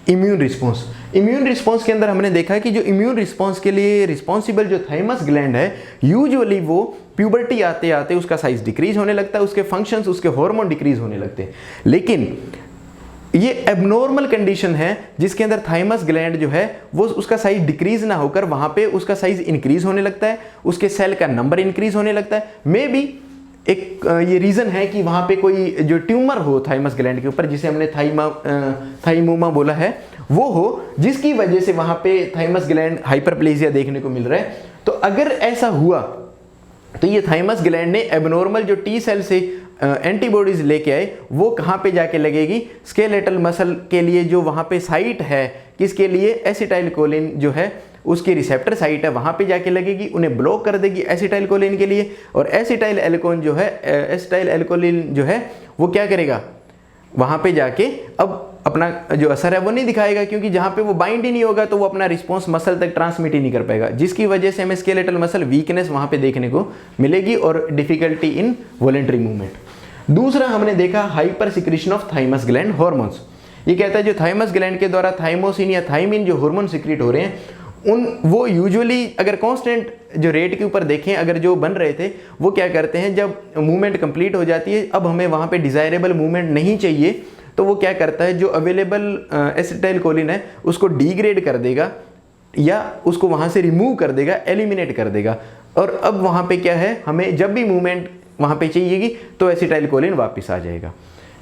इम्यून रिस्पॉन्स। इम्यून रिस्पॉन्स के अंदर हमने देखा कि जो इम्यून रिस्पॉन्स के लिए रिस्पॉन्सिबल जो थाइमस ग्लैंड है यूजुअली वो प्यूबर्टी आते आते उसका साइज डिक्रीज होने लगता है, उसके फंक्शंस, उसके हार्मोन डिक्रीज होने लगते हैं। लेकिन ये एबनॉर्मल कंडीशन है जिसके अंदर थाइमस ग्लैंड जो है वो उसका साइज डिक्रीज ना होकर वहां पे उसका साइज इंक्रीज होने लगता है, उसके सेल का नंबर इंक्रीज होने लगता है। मे बी एक ये रीजन है कि वहां पे कोई जो ट्यूमर हो थाइमस ग्लैंड के ऊपर, जिसे हमने थाइमोमा बोला है, वो हो, जिसकी वजह से वहां पे थाइमस ग्लैंड हाइपरप्लेजिया देखने को मिल रहा है। तो अगर ऐसा हुआ तो ये थाइमस ग्लैंड ने एबनॉर्मल जो टी सेल से एंटीबॉडीज लेके आए वो कहाँ पे जाके लगेगी, स्केलेटल मसल के लिए जो वहाँ पे साइट है किसके लिए, एसिटाइलकोलिन जो है उसकी रिसेप्टर साइट है वहाँ पे जाके लगेगी, उन्हें ब्लॉक कर देगी एसिटाइलकोलिन के लिए। और एसिटाइल एल्कोलिन जो है वो क्या करेगा, वहाँ पे जाके अब अपना जो असर है वो नहीं दिखाएगा, क्योंकि जहाँ पे वो बाइंड ही नहीं होगा तो वो अपना रिस्पॉन्स मसल तक ट्रांसमिट ही नहीं कर पाएगा, जिसकी वजह से हमें स्केलेटल मसल वीकनेस वहाँ पे देखने को मिलेगी और डिफिकल्टी इन वॉलेंटरी मूवमेंट। दूसरा हमने देखा hyper secretion of thymus gland hormones. ये कहता है जो थाइमस ग्लैंड के द्वारा थाइमोसिन या थाइमिन जो हार्मोन सिक्रीट हो रहे हैं वो यूजुअली अगर कांस्टेंट जो रेट के ऊपर देखें, अगर जो बन रहे थे वो क्या करते हैं, जब मूवमेंट कंप्लीट हो जाती है, अब हमें वहाँ पे डिज़ायरेबल मूवमेंट नहीं चाहिए, तो वो क्या करता है, जो अवेलेबल एसिटाइलकोलिन है उसको डिग्रेड कर देगा या उसको वहाँ से रिमूव कर देगा, एलिमिनेट कर देगा। और अब वहाँ पे क्या है, हमें जब भी मूवमेंट वहाँ पे चाहिएगी तो एसिटाइलकोलिन वापस आ जाएगा।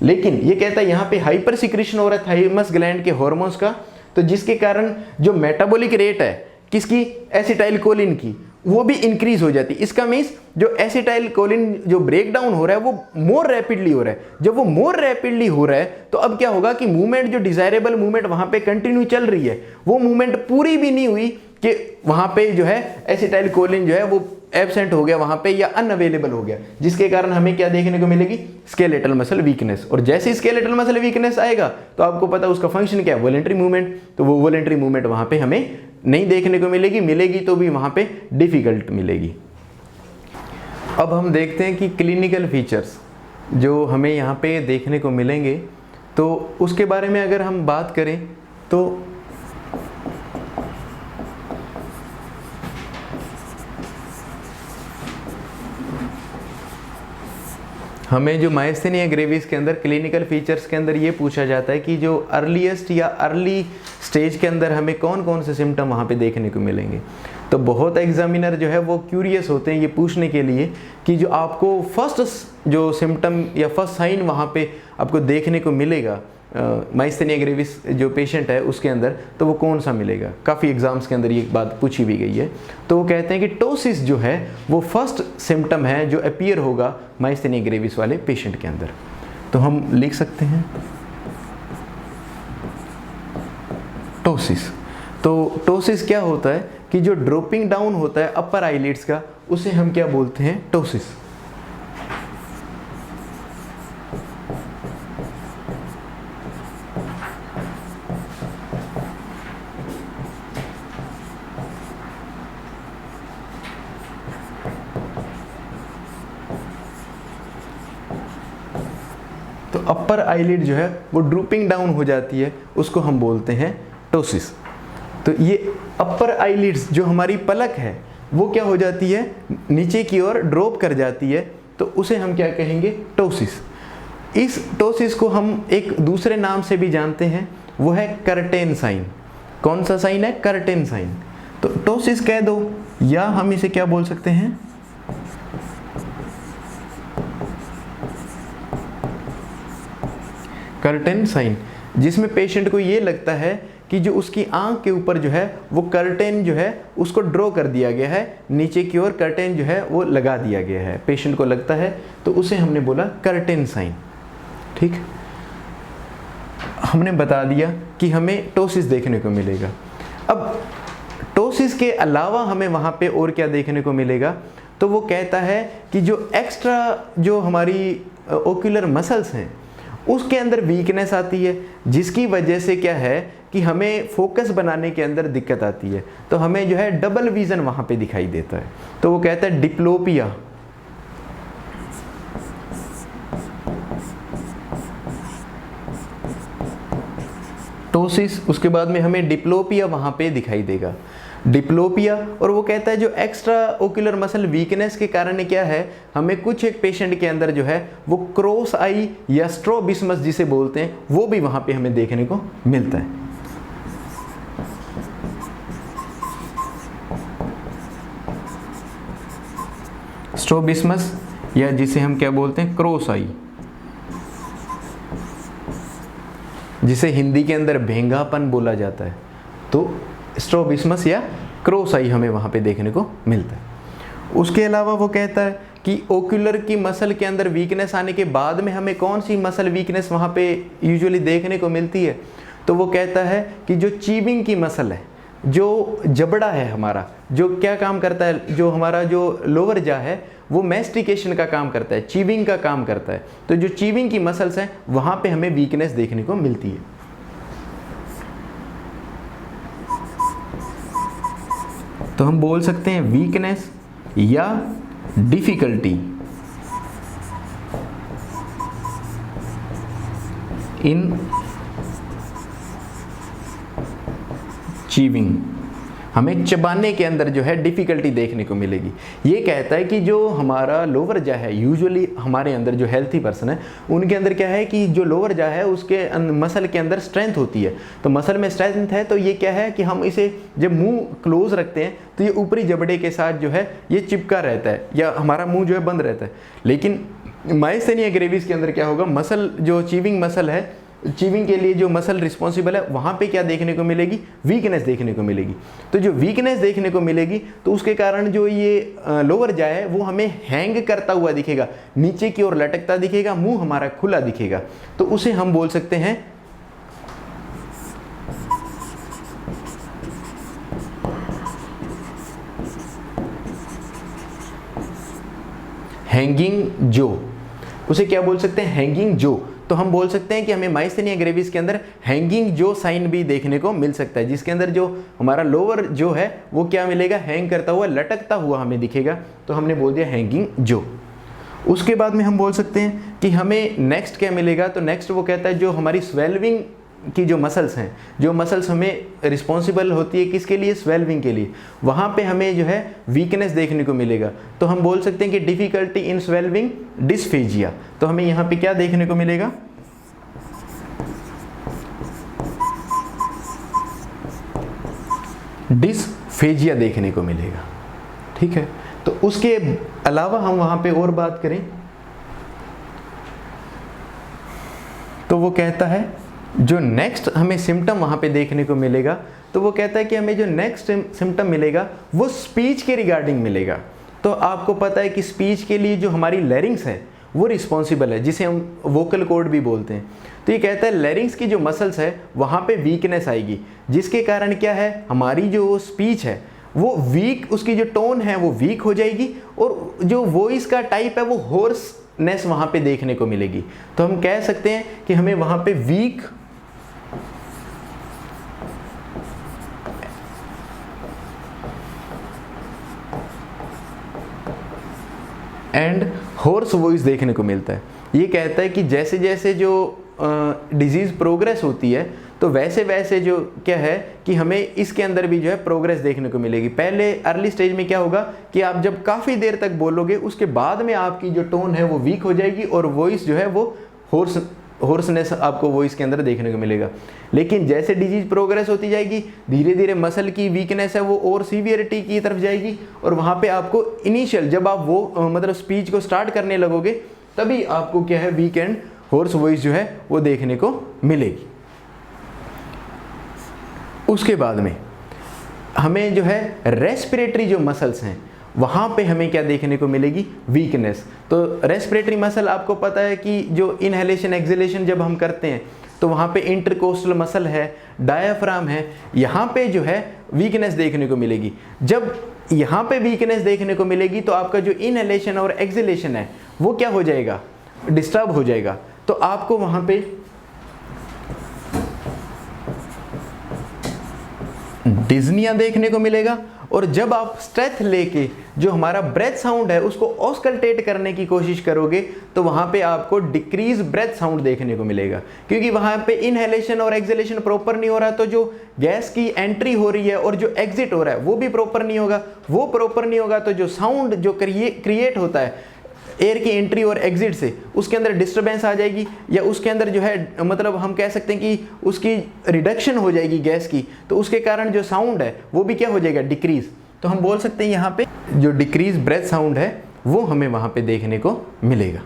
लेकिन ये कहता है यहाँ पे हाइपर सिक्रीशन हो रहा है थाइमस ग्लैंड के हार्मोन्स का, तो जिसके कारण जो मेटाबॉलिक रेट है किसकी, एसिटाइलकोलिन की, वो भी इंक्रीज हो जाती है। इसका मीन्स जो एसिटाइलकोलिन जो ब्रेक डाउन हो रहा है वो मोर रैपिडली हो रहा है। जब वो मोर रैपिडली हो रहा है तो अब क्या होगा कि मूवमेंट जो डिजायरेबल मूवमेंट वहाँ पे कंटिन्यू चल रही है, वो मूवमेंट पूरी भी नहीं हुई कि वहाँ पे जो है एसिटाइलकोलिन जो है वो एब्सेंट हो गया वहाँ पे या अनअवेलेबल हो गया, जिसके कारण हमें क्या देखने को मिलेगी, स्केलेटल मसल वीकनेस। और जैसे ही स्केलेटल मसल वीकनेस आएगा तो आपको पता है उसका फंक्शन क्या है, वॉलेंटरी मूवमेंट। तो वो वॉलेंटरी मूवमेंट वहाँ पे हमें नहीं देखने को मिलेगी, मिलेगी तो भी वहाँ पे डिफिकल्ट मिलेगी। अब हम देखते हैं कि क्लिनिकल फीचर्स जो हमें यहाँ पे देखने को मिलेंगे, तो उसके बारे में अगर हम बात करें तो हमें जो मायस्थेनिया ग्रेविस के अंदर क्लिनिकल फीचर्स के अंदर ये पूछा जाता है कि जो अर्लीस्ट या अर्ली स्टेज के अंदर हमें कौन कौन से सिम्टम वहाँ पे देखने को मिलेंगे। तो बहुत एग्जामिनर जो है वो क्यूरियस होते हैं ये पूछने के लिए कि जो आपको फर्स्ट जो सिम्टम या फर्स्ट साइन वहाँ पे आपको देखने को मिलेगा मायस्थेनिया ग्रेविस जो पेशेंट है उसके अंदर, तो वो कौन सा मिलेगा। काफ़ी एग्जाम्स के अंदर ये बात पूछी भी गई है। तो वो कहते हैं कि टोसिस जो है वो फर्स्ट सिम्टम है जो अपीयर होगा मायस्थेनिया ग्रेविस वाले पेशेंट के अंदर। तो हम लिख सकते हैं टोसिस। तो टोसिस क्या होता है कि जो ड्रॉपिंग डाउन होता है अपर आईलिड्स का, उसे हम क्या बोलते हैं, टोसिस। तो अपर आईलिड जो है वो ड्रूपिंग डाउन हो जाती है, उसको हम बोलते हैं टोसिस। तो ये अपर आईलिड्स जो हमारी पलक है वो क्या हो जाती है, नीचे की ओर ड्रॉप कर जाती है, तो उसे हम क्या कहेंगे, टोसिस। इस टोसिस को हम एक दूसरे नाम से भी जानते हैं, वो है कर्टेन साइन। कौन सा साइन है, कर्टेन साइन। तो टोसिस कह दो, या हम इसे क्या बोल सकते हैं, कर्टेन साइन, जिसमें पेशेंट को ये लगता है कि जो उसकी आंख के ऊपर जो है वो कर्टेन जो है उसको ड्रॉ कर दिया गया है, नीचे की ओर कर्टेन जो है वो लगा दिया गया है, पेशेंट को लगता है, तो उसे हमने बोला कर्टेन साइन। ठीक, हमने बता दिया कि हमें टोसिस देखने को मिलेगा। अब टोसिस के अलावा हमें वहाँ पे और क्या देखने को मिलेगा, तो वो कहता है कि जो एक्स्ट्रा जो हमारी ओक्यूलर मसल्स हैं उसके अंदर वीकनेस आती है, जिसकी वजह से क्या है कि हमें फोकस बनाने के अंदर दिक्कत आती है, तो हमें जो है डबल विजन वहाँ पे दिखाई देता है। तो वो कहता है डिप्लोपिया। टोसिस, उसके बाद में हमें डिप्लोपिया वहाँ पे दिखाई देगा, डिप्लोपिया। और वो कहता है जो एक्स्ट्रा ओक्यूलर मसल वीकनेस के कारण क्या है, हमें कुछ एक पेशेंट के अंदर जो है वो क्रॉस आई या स्ट्रोबिस्मस जिसे बोलते हैं वो भी वहाँ पे हमें देखने को मिलता है। स्ट्रोबिस्मस या जिसे हम क्या बोलते हैं, क्रॉस आई, जिसे हिंदी के अंदर भेंगापन बोला जाता है। तो स्ट्रोबिस्मस या क्रॉस आई हमें वहाँ पे देखने को मिलता है। उसके अलावा वो कहता है कि ओक्यूलर की मसल के अंदर वीकनेस आने के बाद में हमें कौन सी मसल वीकनेस वहाँ पे यूजुअली देखने को मिलती है, तो वो कहता है कि जो चीविंग की मसल है, जो जबड़ा है हमारा, जो क्या काम करता है, जो हमारा जो लोअर जा है वो मैस्टिकेशन का काम करता है, चीविंग का काम करता है। तो जो चीविंग की मसल्स हैं वहाँ पे हमें वीकनेस देखने को मिलती है। तो हम बोल सकते हैं वीकनेस या डिफिकल्टी इन चीविंग, हमें चबाने के अंदर जो है डिफ़िकल्टी देखने को मिलेगी। ये कहता है कि जो हमारा लोअर जा है, यूजुअली हमारे अंदर जो हेल्थी पर्सन है उनके अंदर क्या है कि जो लोअर जा है उसके मसल के अंदर स्ट्रेंथ होती है। तो मसल में स्ट्रेंथ है तो ये क्या है कि हम इसे जब मुंह क्लोज रखते हैं तो ये ऊपरी जबड़े के साथ जो है ये चिपका रहता है या हमारा मुंह जो है बंद रहता है। लेकिन मायस्थेनिया ग्रेविस के अंदर क्या होगा, मसल जो चीविंग मसल है, चीविंग के लिए जो मसल रिस्पॉन्सिबल है वहाँ पे क्या देखने को मिलेगी, वीकनेस देखने को मिलेगी। तो जो वीकनेस देखने को मिलेगी तो उसके कारण जो ये लोअर जा है वो हमें हैंग करता हुआ दिखेगा, नीचे की ओर लटकता दिखेगा, मुंह हमारा खुला दिखेगा। तो उसे हम बोल सकते हैं हैंगिंग जो, उसे क्या बोल सकते हैं, हैंगिंग जो। तो हम बोल सकते हैं कि हमें मायस्थेनिया ग्रेविस के अंदर हैंगिंग जो साइन भी देखने को मिल सकता है, जिसके अंदर जो हमारा लोअर जो है वो क्या मिलेगा, हैंग करता हुआ, लटकता हुआ हमें दिखेगा। तो हमने बोल दिया हैंगिंग जो। उसके बाद में हम बोल सकते हैं कि हमें नेक्स्ट क्या मिलेगा, तो नेक्स्ट वो कहता है जो हमारी स्वेल्विंग की जो मसल्स हैं, जो मसल्स हमें रिस्पॉन्सिबल होती है किसके लिए, स्वेल्विंग के लिए, वहाँ पे हमें जो है वीकनेस देखने को मिलेगा। तो हम बोल सकते हैं कि डिफ़िकल्टी इन स्वेल्विंग डिस्फेजिया। तो हमें यहाँ पे क्या देखने को मिलेगा, डिस्फेजिया देखने को मिलेगा। ठीक है, तो उसके अलावा हम वहाँ पे और बात करें तो वो कहता है जो नेक्स्ट हमें सिम्टम वहाँ पे देखने को मिलेगा, तो वो कहता है कि हमें जो नेक्स्ट सिम्टम मिलेगा वो स्पीच के रिगार्डिंग मिलेगा। तो आपको पता है कि स्पीच के लिए जो हमारी लैरिंग्स है वो रिस्पॉन्सिबल है, जिसे हम वोकल कॉर्ड भी बोलते हैं। तो ये कहता है लैरिंग्स की जो मसल्स है वहाँ पे वीकनेस आएगी, जिसके कारण क्या है, हमारी जो स्पीच है वो वीक, उसकी जो टोन है वो वीक हो जाएगी और जो वॉइस का टाइप है वो होर्सनेस वहाँ पे देखने को मिलेगी। तो हम कह सकते हैं कि हमें वहाँ पे वीक एंड होर्स वॉइस देखने को मिलता है। ये कहता है कि जैसे जैसे जो डिजीज़ प्रोग्रेस होती है तो वैसे वैसे जो क्या है कि हमें इसके अंदर भी जो है प्रोग्रेस देखने को मिलेगी। पहले अर्ली स्टेज में क्या होगा कि आप जब काफ़ी देर तक बोलोगे उसके बाद में आपकी जो टोन है वो वीक हो जाएगी और वॉइस जो है वो होर्सनेस आपको वॉइस के अंदर देखने को मिलेगा। लेकिन जैसे डिजीज प्रोग्रेस होती जाएगी धीरे धीरे मसल की वीकनेस है वो और सीवियरिटी की तरफ जाएगी और वहाँ पे आपको इनिशियल जब आप वो मतलब स्पीच को स्टार्ट करने लगोगे तभी आपको क्या है वीक एंड होर्स वॉइस जो है वो देखने को मिलेगी। उसके बाद में हमें जो है रेस्पिरेटरी जो मसल्स हैं वहाँ पे हमें क्या देखने को मिलेगी, वीकनेस। तो रेस्पिरेटरी मसल आपको पता है कि जो इनहेलेशन एक्सहेलेशन जब हम करते हैं तो वहाँ पे इंटरकोस्टल मसल है, डायाफ्राम है, यहाँ पे जो है वीकनेस देखने को मिलेगी। जब यहाँ पे वीकनेस देखने को मिलेगी तो आपका जो इनहेलेशन और एक्सहेलेशन है वो क्या हो जाएगा, डिस्टर्ब हो जाएगा। तो आपको वहाँ पे डिज्निया देखने को मिलेगा और जब आप स्ट्रेथ लेके जो हमारा ब्रेथ साउंड है उसको ऑस्कल्टेट करने की कोशिश करोगे तो वहाँ पे आपको डिक्रीज ब्रेथ साउंड देखने को मिलेगा, क्योंकि वहाँ पे इनहेलेशन और एक्सहेलेशन प्रॉपर नहीं हो रहा। तो जो गैस की एंट्री हो रही है और जो एग्जिट हो रहा है वो भी प्रॉपर नहीं होगा। वो प्रॉपर नहीं होगा तो जो साउंड जो क्रिएट होता है एयर की एंट्री और एग्जिट से उसके अंदर डिस्टरबेंस आ जाएगी या उसके अंदर जो है मतलब हम कह सकते हैं कि उसकी रिडक्शन हो जाएगी गैस की। तो उसके कारण जो साउंड है वो भी क्या हो जाएगा, डिक्रीज। तो हम बोल सकते हैं यहाँ पे जो डिक्रीज ब्रेथ साउंड है वो हमें वहाँ पे देखने को मिलेगा।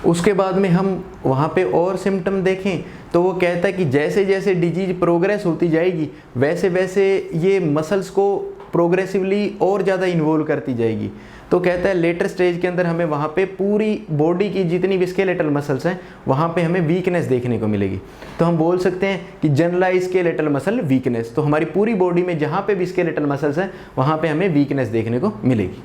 उसके बाद में हम वहाँ पे और सिम्टम देखें तो वो कहता है कि जैसे जैसे डिजीज प्रोग्रेस होती जाएगी वैसे वैसे ये मसल्स को प्रोग्रेसिवली और ज़्यादा इन्वॉल्व करती जाएगी। तो कहता है लेटर स्टेज के अंदर हमें वहाँ पे पूरी बॉडी की जितनी भी स्केलेटल मसल्स हैं वहाँ पे हमें वीकनेस देखने को मिलेगी। तो हम बोल सकते हैं कि जनरलाइज स्केलेटल मसल वीकनेस, तो हमारी पूरी बॉडी में जहाँ पे भी स्केलेटल मसल्स हैं वहाँ पे हमें वीकनेस देखने को मिलेगी।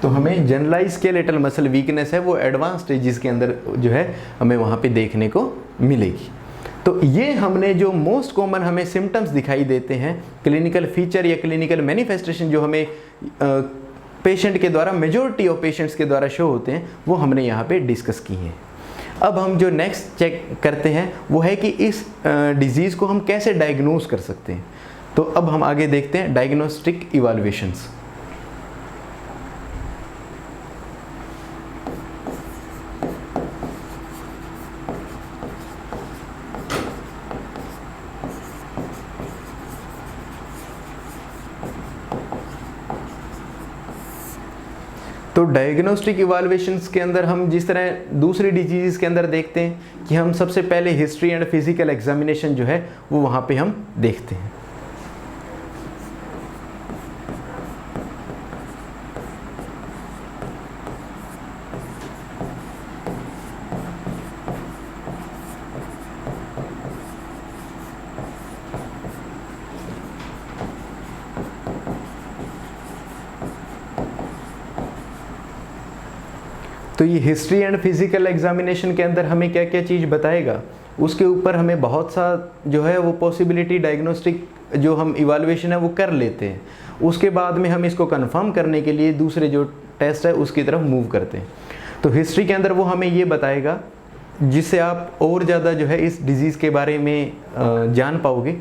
तो हमें जनरलाइज स्केलेटल मसल वीकनेस है वो एडवांस स्टेजेस के अंदर जो है हमें वहाँ पे देखने को मिलेगी। तो ये हमने जो मोस्ट कॉमन हमें सिम्टम्स दिखाई देते हैं, क्लिनिकल फीचर या क्लिनिकल मैनिफेस्टेशन जो हमें पेशेंट के द्वारा, मेजॉरिटी ऑफ पेशेंट्स के द्वारा शो होते हैं, वो हमने यहाँ पे डिस्कस की हैं। अब हम जो नेक्स्ट चेक करते हैं वो है कि इस डिजीज़ को हम कैसे डायग्नोज कर सकते हैं। तो अब हम आगे देखते हैं डायग्नोस्टिक इवाल्युएशंस। तो डायग्नोस्टिक इवाल्युएशंस के अंदर हम जिस तरह दूसरी डिजीज़ के अंदर देखते हैं कि हम सबसे पहले हिस्ट्री एंड फिजिकल एग्जामिनेशन जो है वो वहाँ पे हम देखते हैं। तो ये हिस्ट्री एंड फिजिकल एग्जामिनेशन के अंदर हमें क्या क्या चीज़ बताएगा, उसके ऊपर हमें बहुत सा जो है वो पॉसिबिलिटी डायग्नोस्टिक जो हम इवाल्युएशन है वो कर लेते हैं। उसके बाद में हम इसको कंफर्म करने के लिए दूसरे जो टेस्ट है उसकी तरफ मूव करते हैं। तो हिस्ट्री के अंदर वो हमें ये बताएगा, जिससे आप और ज़्यादा जो है इस डिज़ीज़ के बारे में जान पाओगे।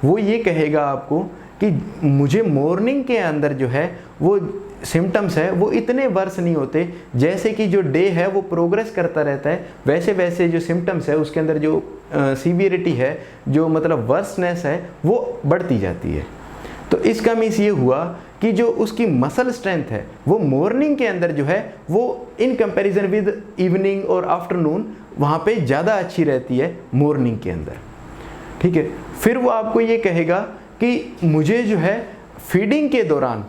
वो ये कहेगा आपको कि मुझे मॉर्निंग के अंदर जो है वो सिम्टम्स है वो इतने वर्स नहीं होते, जैसे कि जो डे है वो प्रोग्रेस करता रहता है वैसे वैसे जो सिम्टम्स है उसके अंदर जो सीवियरिटी है, जो मतलब वर्सनेस है वो बढ़ती जाती है। तो इसका मीन्स ये हुआ कि जो उसकी मसल स्ट्रेंथ है वो मॉर्निंग के अंदर जो है वो इन कंपैरिजन विद इवनिंग और आफ्टरनून वहाँ पे ज़्यादा अच्छी रहती है मॉर्निंग के अंदर। ठीक है, फिर वो आपको ये कहेगा कि मुझे जो है फीडिंग के दौरान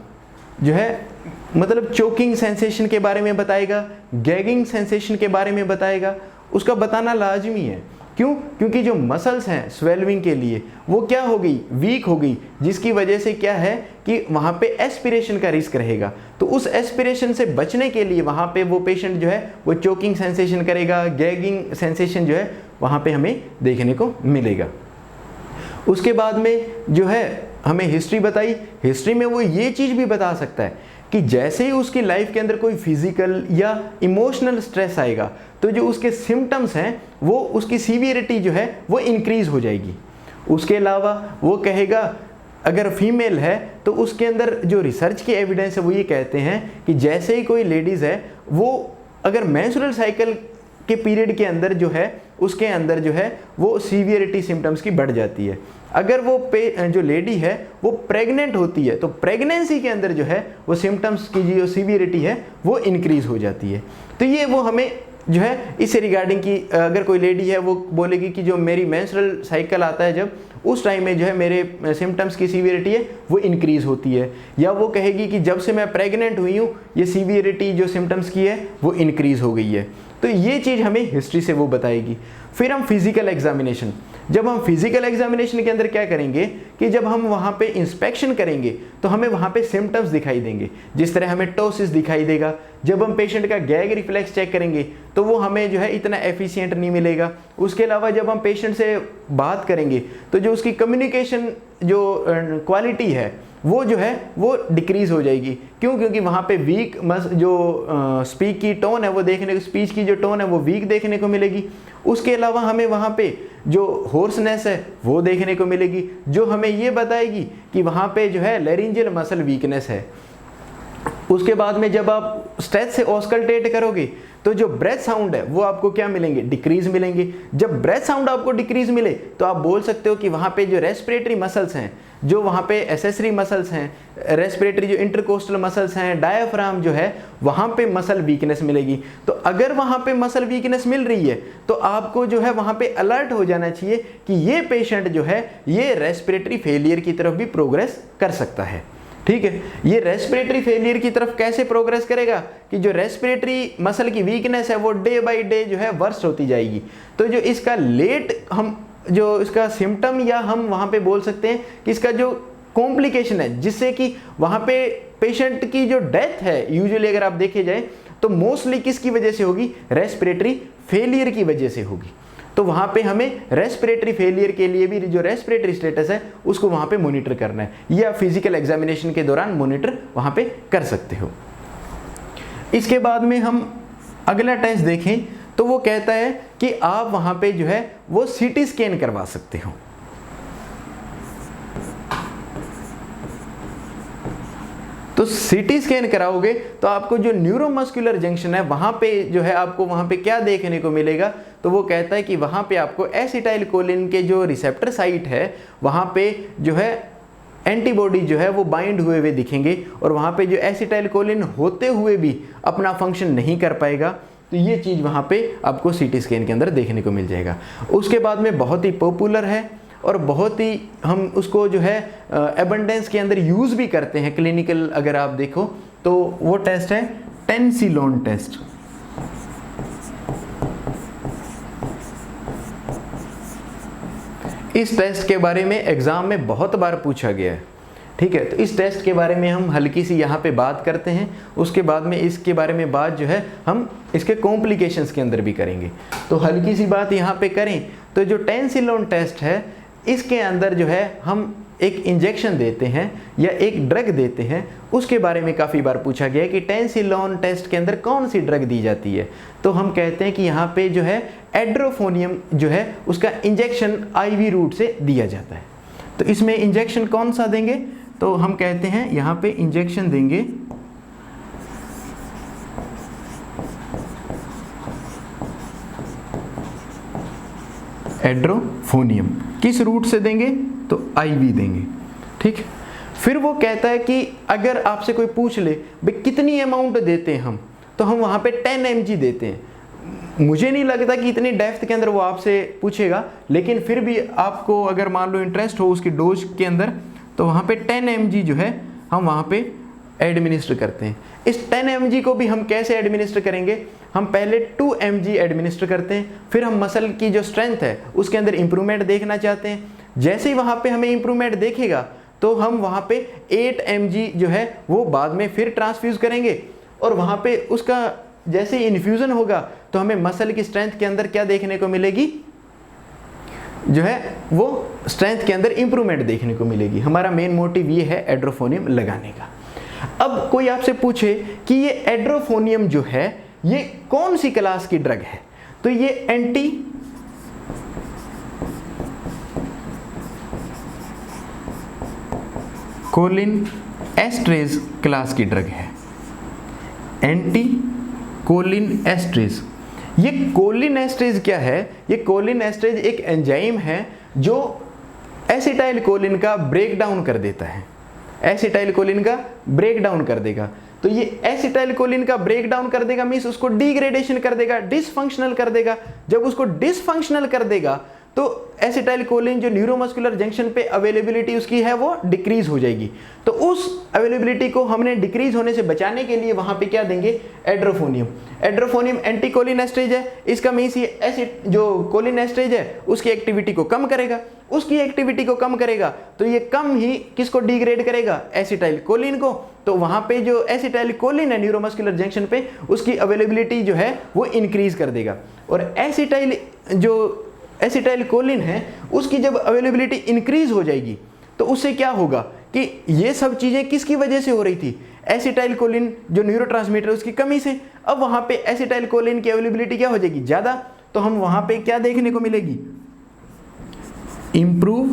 जो है मतलब चोकिंग सेंसेशन के बारे में बताएगा, गैगिंग सेंसेशन के बारे में बताएगा। उसका बताना लाजमी है, क्यों? क्योंकि जो मसल्स हैं स्वेलविंग के लिए वो क्या हो गई, वीक हो गई, जिसकी वजह से क्या है कि वहाँ पे एस्पिरेशन का रिस्क रहेगा। तो उस एस्पिरेशन से बचने के लिए वहाँ पे वो पेशेंट जो है वो चोकिंग सेंसेशन करेगा, गैगिंग सेंसेशन जो है वहाँ पे हमें देखने को मिलेगा। उसके बाद में जो है हमें हिस्ट्री बताई, हिस्ट्री में वो ये चीज़ भी बता सकता है कि जैसे ही उसकी लाइफ के अंदर कोई फिजिकल या इमोशनल स्ट्रेस आएगा तो जो उसके सिम्टम्स हैं वो उसकी सीवियरिटी जो है वो इंक्रीज़ हो जाएगी। उसके अलावा वो कहेगा अगर फीमेल है तो उसके अंदर जो रिसर्च की एविडेंस है वो ये कहते हैं कि जैसे ही कोई लेडीज़ है वो अगर मेंस्ट्रुअल साइकिल के पीरियड के अंदर जो है उसके अंदर जो है वो सीवियरिटी सिम्टम्स की बढ़ जाती है। अगर वो जो लेडी है वो प्रेग्नेंट होती है तो प्रेगनेंसी के अंदर जो है वो सिम्टम्स की जो सीवियरिटी है वो इंक्रीज़ हो जाती है। तो ये वो हमें जो है इससे रिगार्डिंग की अगर कोई लेडी है वो बोलेगी कि जो मेरी मेंस्ट्रुअल साइकिल आता है जब उस टाइम में जो है मेरे सिम्टम्स की सीवियरिटी है वो इंक्रीज़ होती है, या वो कहेगी कि जब से मैं प्रेग्नेंट हुई हूँ ये सीवियरिटी जो सिम्टम्स की है वो इंक्रीज़ हो गई है। तो ये चीज़ हमें हिस्ट्री से वो बताएगी। फिर हम फिजिकल एग्जामिनेशन, जब हम फिजिकल एग्जामिनेशन के अंदर क्या करेंगे कि जब हम वहाँ पे इंस्पेक्शन करेंगे तो हमें वहाँ पे सिम्टम्स दिखाई देंगे, जिस तरह हमें टोसिस दिखाई देगा। जब हम पेशेंट का गैग रिफ्लेक्स चेक करेंगे तो वो हमें जो है इतना एफिशिएंट नहीं मिलेगा। उसके अलावा जब हम पेशेंट से बात करेंगे तो जो उसकी कम्युनिकेशन जो क्वालिटी है वो जो है वो डिक्रीज़ हो जाएगी। क्यों? क्योंकि वहाँ पे वीक जो स्पीक की टोन है वो देखने को, स्पीच की जो टोन है वो वीक देखने को मिलेगी। उसके अलावा हमें वहाँ पे जो होर्सनेस है वो देखने को मिलेगी, जो हमें ये बताएगी कि वहाँ पे जो है लैरिंजियल मसल वीकनेस है। उसके बाद में जब आप स्ट्रेच से ऑस्कल्टेट करोगे तो जो ब्रेथ साउंड है वो आपको क्या मिलेंगे, डिक्रीज मिलेंगे। जब ब्रेथ साउंड आपको डिक्रीज मिले तो आप बोल सकते हो कि वहां पे जो रेस्पिरेटरी मसल्स हैं, जो वहां पे एसेसरी मसल्स हैं, रेस्पिरेटरी जो इंटरकोस्टल मसल्स हैं, डायफ्राम जो है, वहां पे मसल वीकनेस मिलेगी। तो अगर वहां पे मसल वीकनेस मिल रही है तो आपको जो है वहां पे अलर्ट हो जाना चाहिए कि ये पेशेंट जो है ये रेस्पिरेटरी फेलियर की तरफ भी प्रोग्रेस कर सकता है। ठीक है, ये रेस्पिरेटरी फेलियर की तरफ कैसे प्रोग्रेस करेगा कि जो रेस्पिरेटरी मसल की वीकनेस है वो डे बाय डे जो है वर्स्ट होती जाएगी। तो जो इसका लेट हम जो इसका सिम्टम या हम वहां पे बोल सकते हैं कि इसका जो कॉम्प्लिकेशन है जिससे कि वहां पे पेशेंट की जो डेथ है, यूजुअली अगर आप देखे जाए तो मोस्टली किसकी वजह से होगी, रेस्पिरेटरी फेलियर की वजह से होगी। तो वहां पे हमें रेस्पिरेटरी फेलियर के लिए भी जो रेस्पिरेटरी स्टेटस है उसको वहां पे मॉनिटर करना है, या फिजिकल एग्जामिनेशन के दौरान मॉनिटर वहां पे कर सकते हो। इसके बाद में हम अगला टेस्ट देखें तो वो कहता है कि आप वहां पे जो है वो सीटी स्कैन करवा सकते हो। तो सीटी स्कैन कराओगे तो आपको जो न्यूरोमस्कुलर जंक्शन है वहां पे जो है आपको वहां पे क्या देखने को मिलेगा, तो वो कहता है कि वहां पे आपको एसिटाइल कोलिन के जो रिसेप्टर साइट है वहां पे जो है एंटीबॉडी जो है वो बाइंड हुए दिखेंगे, और वहां पे जो एसिटाइल कोलिन होते हुए भी अपना फंक्शन नहीं कर पाएगा। तो ये चीज़ वहाँ पे आपको सीटी स्कैन के अंदर देखने को मिल जाएगा। उसके बाद में बहुत ही पॉपुलर है और बहुत ही हम उसको जो है एबंडेंस के अंदर यूज़ भी करते हैं क्लिनिकल, अगर आप देखो तो वो टेस्ट है टेंसिलोन टेस्ट। इस टेस्ट के बारे में एग्ज़ाम में बहुत बार पूछा गया है। ठीक है, तो इस टेस्ट के बारे में हम हल्की सी यहाँ पे बात करते हैं, उसके बाद में इसके बारे में बात जो है हम इसके कॉम्प्लिकेशंस के अंदर भी करेंगे। तो हल्की सी बात यहाँ पे करें तो जो टेंसिलोन टेस्ट है इसके अंदर जो है हम एक इंजेक्शन देते हैं या एक ड्रग देते हैं, उसके बारे में काफ़ी बार पूछा गया है कि टेंसिलोन टेस्ट के अंदर कौन सी ड्रग दी जाती है। तो हम कहते हैं कि यहाँ पे जो है एड्रोफोनियम जो है उसका इंजेक्शन आईवी रूट से दिया जाता है। तो इसमें इंजेक्शन कौन सा देंगे, तो हम कहते हैं यहाँ पे इंजेक्शन देंगे एड्रोफोनियम। किस रूट से देंगे, तो आईवी देंगे। ठीक, फिर वो कहता है कि अगर आपसे कोई पूछ ले भाई कितनी अमाउंट देते हैं हम, तो हम वहाँ पे 10 mg देते हैं। मुझे नहीं लगता कि इतनी डेप्थ के अंदर वो आपसे पूछेगा, लेकिन फिर भी आपको अगर मान लो इंटरेस्ट हो उसकी डोज के अंदर, तो वहाँ पे 10 mg जो है हम वहाँ पे एडमिनिस्टर करते हैं। इस 10 mg को भी हम कैसे एडमिनिस्टर करेंगे, हम पहले 2 mg एडमिनिस्टर करते हैं, फिर हम मसल की जो स्ट्रेंथ है उसके अंदर इंप्रूवमेंट देखना चाहते हैं। जैसे ही वहाँ पे हमें इंप्रूवमेंट देखेगा तो हम वहाँ पे 8 mg जो है वो बाद में फिर ट्रांसफ्यूज करेंगे, और वहाँ पे उसका जैसे ही इन्फ्यूज़न होगा तो हमें मसल की स्ट्रेंथ के अंदर क्या देखने को मिलेगी, जो है वो स्ट्रेंथ के अंदर इंप्रूवमेंट देखने को मिलेगी। हमारा मेन मोटिव ये है एड्रोफोनियम लगाने का। अब कोई आपसे पूछे कि ये एड्रोफोनियम जो है ये कौन सी क्लास की ड्रग है, तो ये एंटी कोलिन एस्ट्रेज क्लास की ड्रग है। Anti cholinesterase. ये कोलिन एस्ट्रेज क्या है, ये कोलिन एस्ट्रेज एक एंजाइम है जो एसिटाइल कोलिन का ब्रेक डाउन कर देता है। एसिटाइल कोलिन का ब्रेक डाउन कर देगा। तो ये एसिटाइल कोलिन का ब्रेक डाउन कर देगा मींस उसको डिग्रेडेशन कर देगा, डिसफंक्शनल कर देगा। जब उसको डिसफंक्शनल कर देगा तो एसिटाइल कोलिन जो न्यूरोमस्कुलर जंक्शन पे अवेलेबिलिटी उसकी है वो डिक्रीज हो जाएगी। तो उस अवेलेबिलिटी को हमने डिक्रीज होने से बचाने के लिए वहां पे क्या देंगे, edrophonium. Edrophonium anti cholinesterase है, इसका मींस ये एसिड जो कोलिन एस्ट्रेज है उसकी एक्टिविटी को कम करेगा। उसकी एक्टिविटी को कम करेगा तो ये कम ही किसको डिग्रेड करेगा, एसिटाइल कोलिन को। तो वहां पे जो एसिटाइल कोलिन है न्यूरोमस्कुलर जंक्शन पे उसकी अवेलेबिलिटी जो है वो इंक्रीज कर देगा। और एसिटाइल कोलिन है उसकी जब अवेलेबिलिटी इंक्रीज हो जाएगी तो उससे क्या होगा कि ये सब चीज़ें किसकी वजह से हो रही थी, एसिटाइल कोलिन जो न्यूरोट्रांसमीटर उसकी कमी से। अब वहाँ पे एसिटाइल कोलिन की अवेलेबिलिटी क्या हो जाएगी, ज़्यादा। तो हम वहाँ पे क्या देखने को मिलेगी, इंप्रूव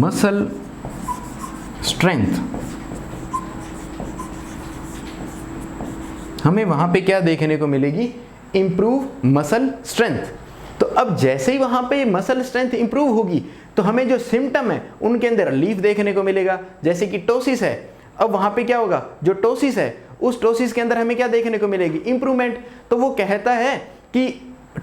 मसल स्ट्रेंथ। हमें वहां पे क्या देखने को मिलेगी, इंप्रूव मसल स्ट्रेंथ। तो अब जैसे ही वहां पे मसल स्ट्रेंथ इंप्रूव होगी तो हमें जो सिम्टम है उनके अंदर रिलीफ देखने को मिलेगा। जैसे कि टोसिस है, अब वहां पे क्या होगा, जो टोसिस है उस टोसिस के अंदर हमें क्या देखने को मिलेगी, इंप्रूवमेंट। तो वो कहता है कि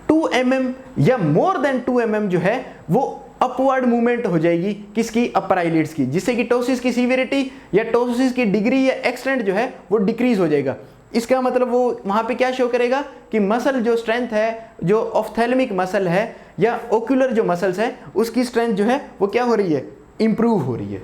2 mm या मोर देन 2 mm जो है वो अपवर्ड मूवमेंट हो जाएगी, किसकी, अपर आईलिड्स की, जिससे कि टोसिस की सीवियरिटी या टोसिस की डिग्री या एक्सटेंट जो है वो डिक्रीज हो जाएगा। इसका मतलब वो वहां पे क्या शो करेगा कि मसल जो स्ट्रेंथ है, जो ऑफ्थैल्मिक मसल है या ओक्यूलर जो मसल्स है उसकी स्ट्रेंथ जो है वो क्या हो रही है, इंप्रूव हो रही है।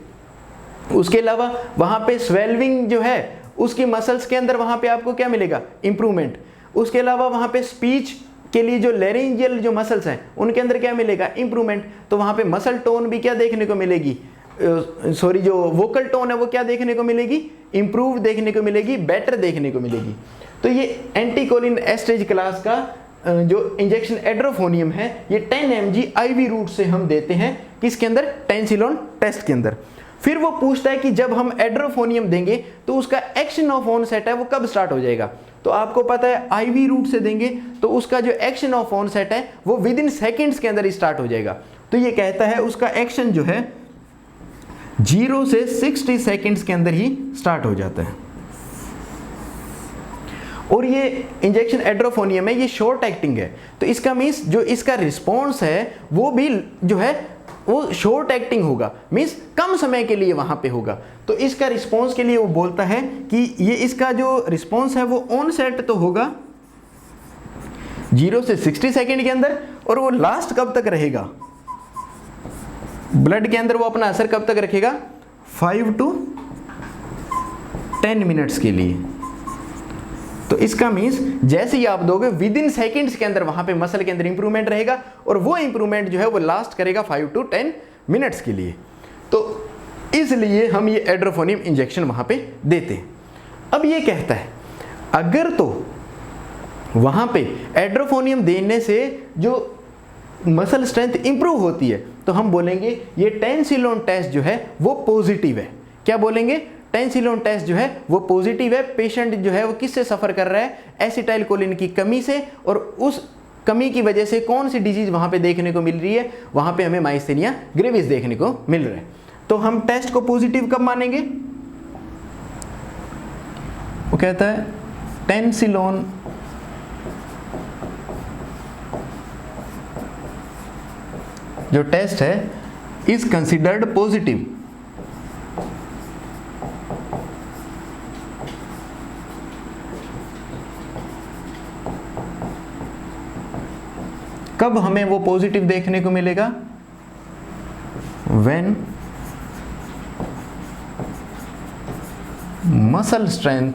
उसके अलावा वहां पे स्वेल्विंग जो है उसकी मसल्स के अंदर वहां पे आपको क्या मिलेगा, इंप्रूवमेंट। उसके अलावा वहां पे स्पीच के लिए जो लेरिंजियल जो मसल्स हैं उनके अंदर क्या मिलेगा, इंप्रूवमेंट। तो वहां पे मसल टोन भी क्या देखने को मिलेगी, जो वोकल टोन है वो क्या देखने को मिलेगी, इंप्रूव देखने को मिलेगी, बेटर देखने को मिलेगी। तो ये एंटीकोलिन एस्टेज क्लास का जो इंजेक्शन एड्रोफोनियम है ये 10 mg IV रूट से हम देते हैं, किसके अंदर, टेंसिलोन टेस्ट के अंदर। फिर वो पूछता है कि जब हम एड्रोफोनियम देंगे तो उसका एक्शन ऑफ ऑनसेट है वो कब स्टार्ट हो जाएगा। तो आपको पता है IV रूट से देंगे तो उसका जो एक्शन ऑफ ऑनसेट है वो विद इन सेकेंड्स के अंदर ही स्टार्ट हो जाएगा। तो ये कहता है उसका एक्शन जो है 0 से 60 सेकेंड्स के अंदर ही स्टार्ट हो जाता है। और ये इंजेक्शन एड्रोफोनियम है, ये शॉर्ट एक्टिंग है, तो इसका मीन्स जो इसका रिस्पॉन्स है वो भी जो है वो शॉर्ट एक्टिंग होगा, मीन्स कम समय के लिए वहां पे होगा। तो इसका रिस्पॉन्स के लिए वो बोलता है कि ये इसका जो रिस्पॉन्स है वो ऑन सेट तो होगा 0 से 60 सेकेंड के अंदर, और वो लास्ट कब तक रहेगा, ब्लड के अंदर वो अपना असर कब तक रखेगा, 5 to 10 मिनट्स के लिए। तो इसका मीन्स जैसे ही आप दोगे विद इन सेकेंड्स के अंदर वहां पे मसल के अंदर इंप्रूवमेंट रहेगा, और वो इंप्रूवमेंट जो है वो लास्ट करेगा 5 to 10 मिनट्स के लिए। तो इसलिए हम ये एड्रोफोनियम इंजेक्शन वहां पे देते हैं। अब ये कहता है अगर तो वहां पे एड्रोफोनियम देने से जो मसल स्ट्रेंथ इंप्रूव होती है तो हम बोलेंगे ये टेंसिलोन टेस्ट जो है वो पॉजिटिव है। क्या बोलेंगे, टेंसिलोन टेस्ट जो है वो पॉजिटिव है। पेशेंट जो है वो किससे सफर कर रहा है, एसिटाइलकोलिन की कमी से, और उस कमी की वजह से कौन सी डिजीज वहां पे देखने को मिल रही है, वहां पे हमें माइस्थेनिया ग्रेविस देखने को मिल रहा है। तो हम टेस्ट को पॉजिटिव कब मानेंगे, वो कहता है टेंसिलोन जो टेस्ट है इज कंसिडर्ड पॉजिटिव कब हमें वो पॉजिटिव देखने को मिलेगा, when muscle strength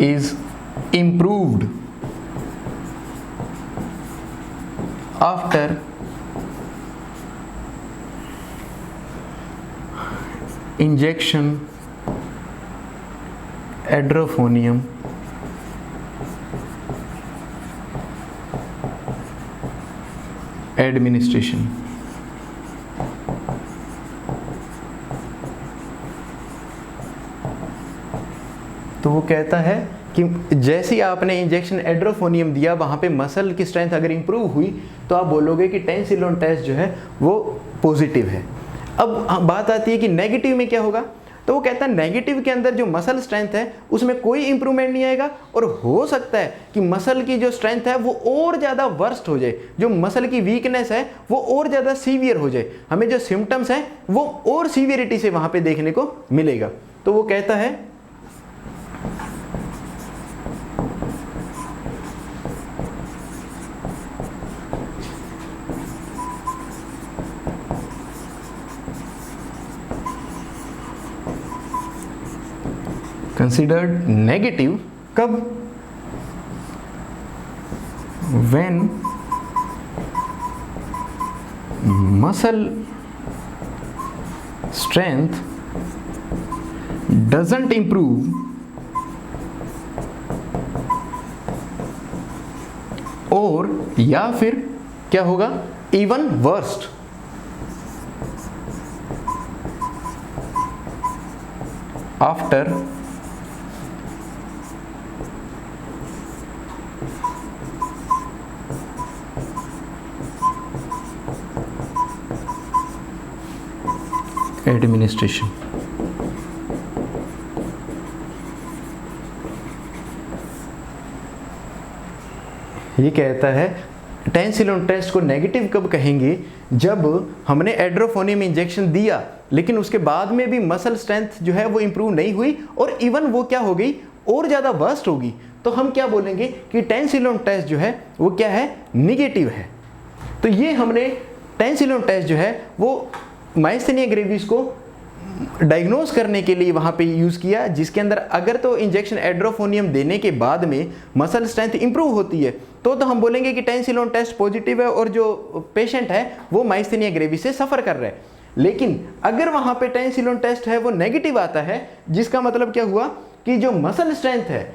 is improved after injection एड्रोफोनियम administration. तो वो कहता है कि जैसे ही आपने इंजेक्शन एड्रोफोनियम दिया वहाँ पे मसल की स्ट्रेंथ अगर इंप्रूव हुई तो आप बोलोगे कि टेंसिलोन टेस्ट जो है वो पॉजिटिव है। अब बात आती है कि नेगेटिव में क्या होगा, तो वो कहता है नेगेटिव के अंदर जो मसल स्ट्रेंथ है उसमें कोई इंप्रूवमेंट नहीं आएगा, और हो सकता है कि मसल की जो स्ट्रेंथ है वो और ज़्यादा वर्स्ट हो जाए, जो मसल की वीकनेस है वो और ज़्यादा सीवियर हो जाए, हमें जो सिम्टम्स हैं वो और सीवियरिटी से वहाँ पे देखने को मिलेगा। तो वो कहता है considered negative कब, when muscle strength doesn't improve और या फिर क्या होगा, even worst आफ्टर एडमिनिस्ट्रेशन। ये कहता है टेंसिलोन टेस्ट को नेगेटिव कब कहेंगे, जब हमने एड्रोफोनियम इंजेक्शन दिया लेकिन उसके बाद में भी मसल स्ट्रेंथ जो है वो इंप्रूव नहीं हुई और इवन वो क्या हो गई और ज़्यादा वर्स्ट होगी, तो हम क्या बोलेंगे कि टेंसिलोन टेस्ट जो है वो क्या है, निगेटिव है। तो ये हमने टेंसिलोन टेस्ट जो है वो मायस्थेनिया ग्रेविस को डायग्नोज करने के लिए वहाँ पे यूज़ किया, जिसके अंदर अगर तो इंजेक्शन एड्रोफोनियम देने के बाद में मसल स्ट्रेंथ इंप्रूव होती है तो हम बोलेंगे कि टेंसिलोन टेस्ट पॉजिटिव है और जो पेशेंट है वो मायस्थेनिया ग्रेविस से सफ़र कर रहा है। लेकिन अगर वहाँ पे टेंसिलोन टेस्ट है वो नेगेटिव आता है, जिसका मतलब क्या हुआ कि जो मसल स्ट्रेंथ है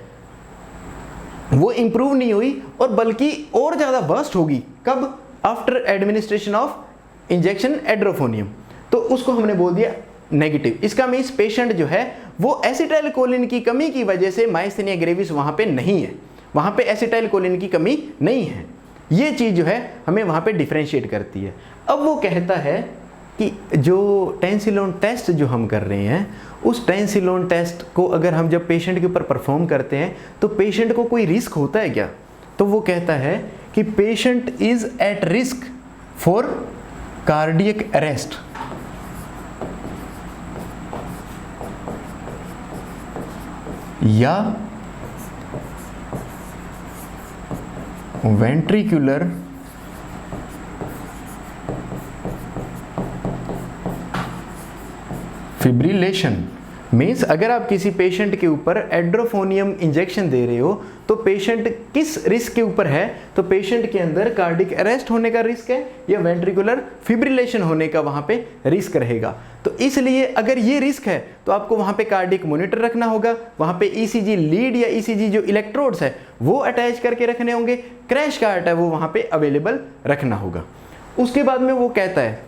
वो इंप्रूव नहीं हुई और बल्कि और ज़्यादा वर्स्ट होगी। कब? After administration of injection एड्रोफोनियम। तो उसको हमने बोल दिया नेगेटिव। इसका मीन्स पेशेंट जो है वो एसिटाइलकोलिन की कमी की वजह से मायस्थेनिया ग्रेविस वहाँ पे नहीं है, वहाँ पे एसिटाइलकोलिन की कमी नहीं है। ये चीज़ जो है हमें वहाँ पे डिफरेंशिएट करती है। अब वो कहता है कि जो टेंसिलोन टेस्ट जो हम कर रहे हैं उस टेंसिलोन टेस्ट को अगर हम जब पेशेंट के ऊपर परफॉर्म करते हैं तो पेशेंट को कोई रिस्क होता है क्या? तो वो कहता है कि patient is at risk for cardiac arrest. या वेंट्रिकुलर फिब्रिलेशन। मीन्स अगर आप किसी पेशेंट के ऊपर एड्रोफोनियम इंजेक्शन दे रहे हो तो पेशेंट किस रिस्क के ऊपर है? तो पेशेंट के अंदर कार्डिक अरेस्ट होने का रिस्क है या वेंट्रिकुलर फिब्रिलेशन होने का वहाँ पे रिस्क रहेगा। तो इसलिए अगर ये रिस्क है तो आपको वहाँ पे कार्डिक मॉनिटर रखना होगा, वहाँ पे ईसीजी लीड या ईसीजी जो इलेक्ट्रोड्स है वो अटैच करके रखने होंगे, क्रैश कार्ट है वो वहाँ पे अवेलेबल रखना होगा। उसके बाद में वो कहता है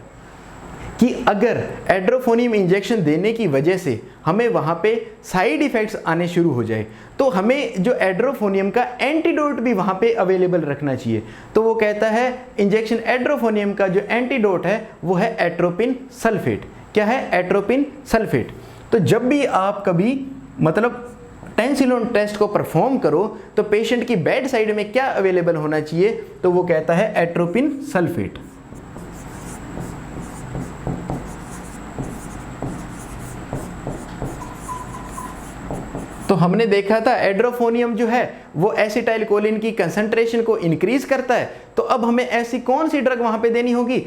कि अगर एड्रोफोनियम इंजेक्शन देने की वजह से हमें वहाँ पे साइड इफ़ेक्ट्स आने शुरू हो जाए तो हमें जो एड्रोफोनियम का एंटीडोट भी वहाँ पे अवेलेबल रखना चाहिए। तो वो कहता है इंजेक्शन एड्रोफोनियम का जो एंटीडोट है वो है एट्रोपिन सल्फेट। क्या है? Atropine sulphate. तो जब भी आप कभी मतलब टेंसिलोन टेस्ट को परफॉर्म करो तो पेशेंट की बेड साइड में क्या अवेलेबल होना चाहिए? तो वो कहता है एट्रोपिन सल्फेट। तो हमने देखा था एड्रोफोनियम जो है वो एसिटाइलकोलिन की कंसंट्रेशन को इंक्रीज करता है। तो अब हमें ऐसी कौन सी ड्रग वहां पे देनी होगी?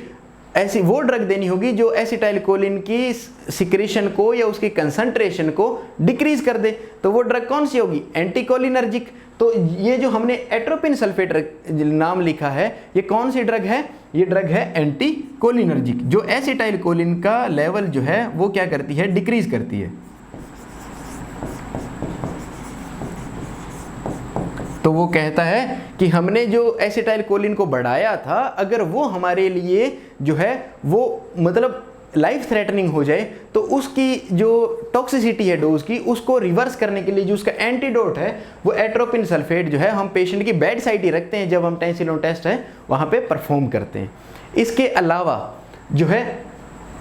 ऐसी वो ड्रग देनी होगी जो एसिटाइलकोलिन की सिक्रेशन को या उसकी कंसंट्रेशन को डिक्रीज कर दे। तो वो ड्रग कौन सी होगी? एंटीकोलिनर्जिक। तो ये जो हमने एट्रोपिन सल्फेट नाम लिखा है ये कौन सी ड्रग है? ये ड्रग है एंटीकोलिनर्जिक, जो एसिटाइलकोलिन का लेवल जो है वो क्या करती है? डिक्रीज करती है। तो वो कहता है कि हमने जो एसिटाइलकोलिन को बढ़ाया था अगर वो हमारे लिए जो है वो मतलब लाइफ थ्रेटनिंग हो जाए तो उसकी जो टॉक्सिसिटी है डोज की उसको रिवर्स करने के लिए जो उसका एंटीडोट है वो एट्रोपिन सल्फेट जो है हम पेशेंट की बेड साइड ही रखते हैं जब हम टेंसिलोन टेस्ट है वहाँ पे परफॉर्म करते हैं। इसके अलावा जो है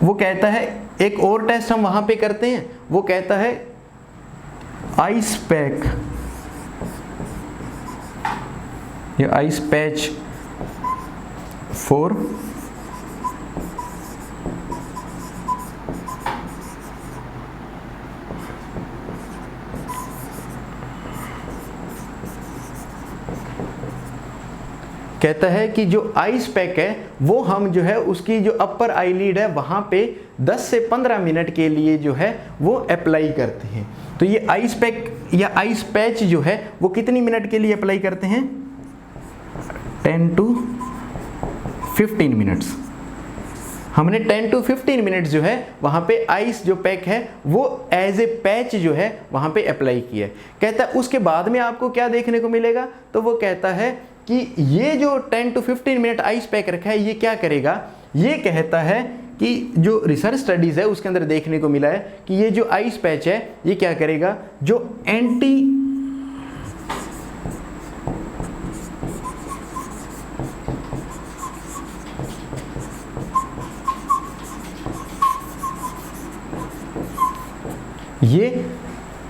वो कहता है एक और टेस्ट हम वहाँ पे करते हैं, वो कहता है आइस पैक या आइस पैच फॉर कहता है कि जो आइस पैक है वो हम जो है उसकी जो अपर आईलिड है वहाँ पे 10 से 15 मिनट के लिए जो है वो अप्लाई करते हैं। तो ये आइस पैक या आइस पैच जो है वो कितनी मिनट के लिए अप्लाई करते हैं? 10 to 15 मिनट्स। हमने 10 to 15 मिनट्स जो है वहाँ पे आइस जो पैक है वो एज ए पैच जो है वहाँ पे अप्लाई किया है। कहता है उसके बाद में आपको क्या देखने को मिलेगा? तो वो कहता है कि ये जो 10 to 15 मिनट आइस पैक रखा है ये क्या करेगा? ये कहता है कि जो रिसर्च स्टडीज़ है उसके अंदर देखने को मिला है कि ये जो आइस पैच है ये क्या करेगा, जो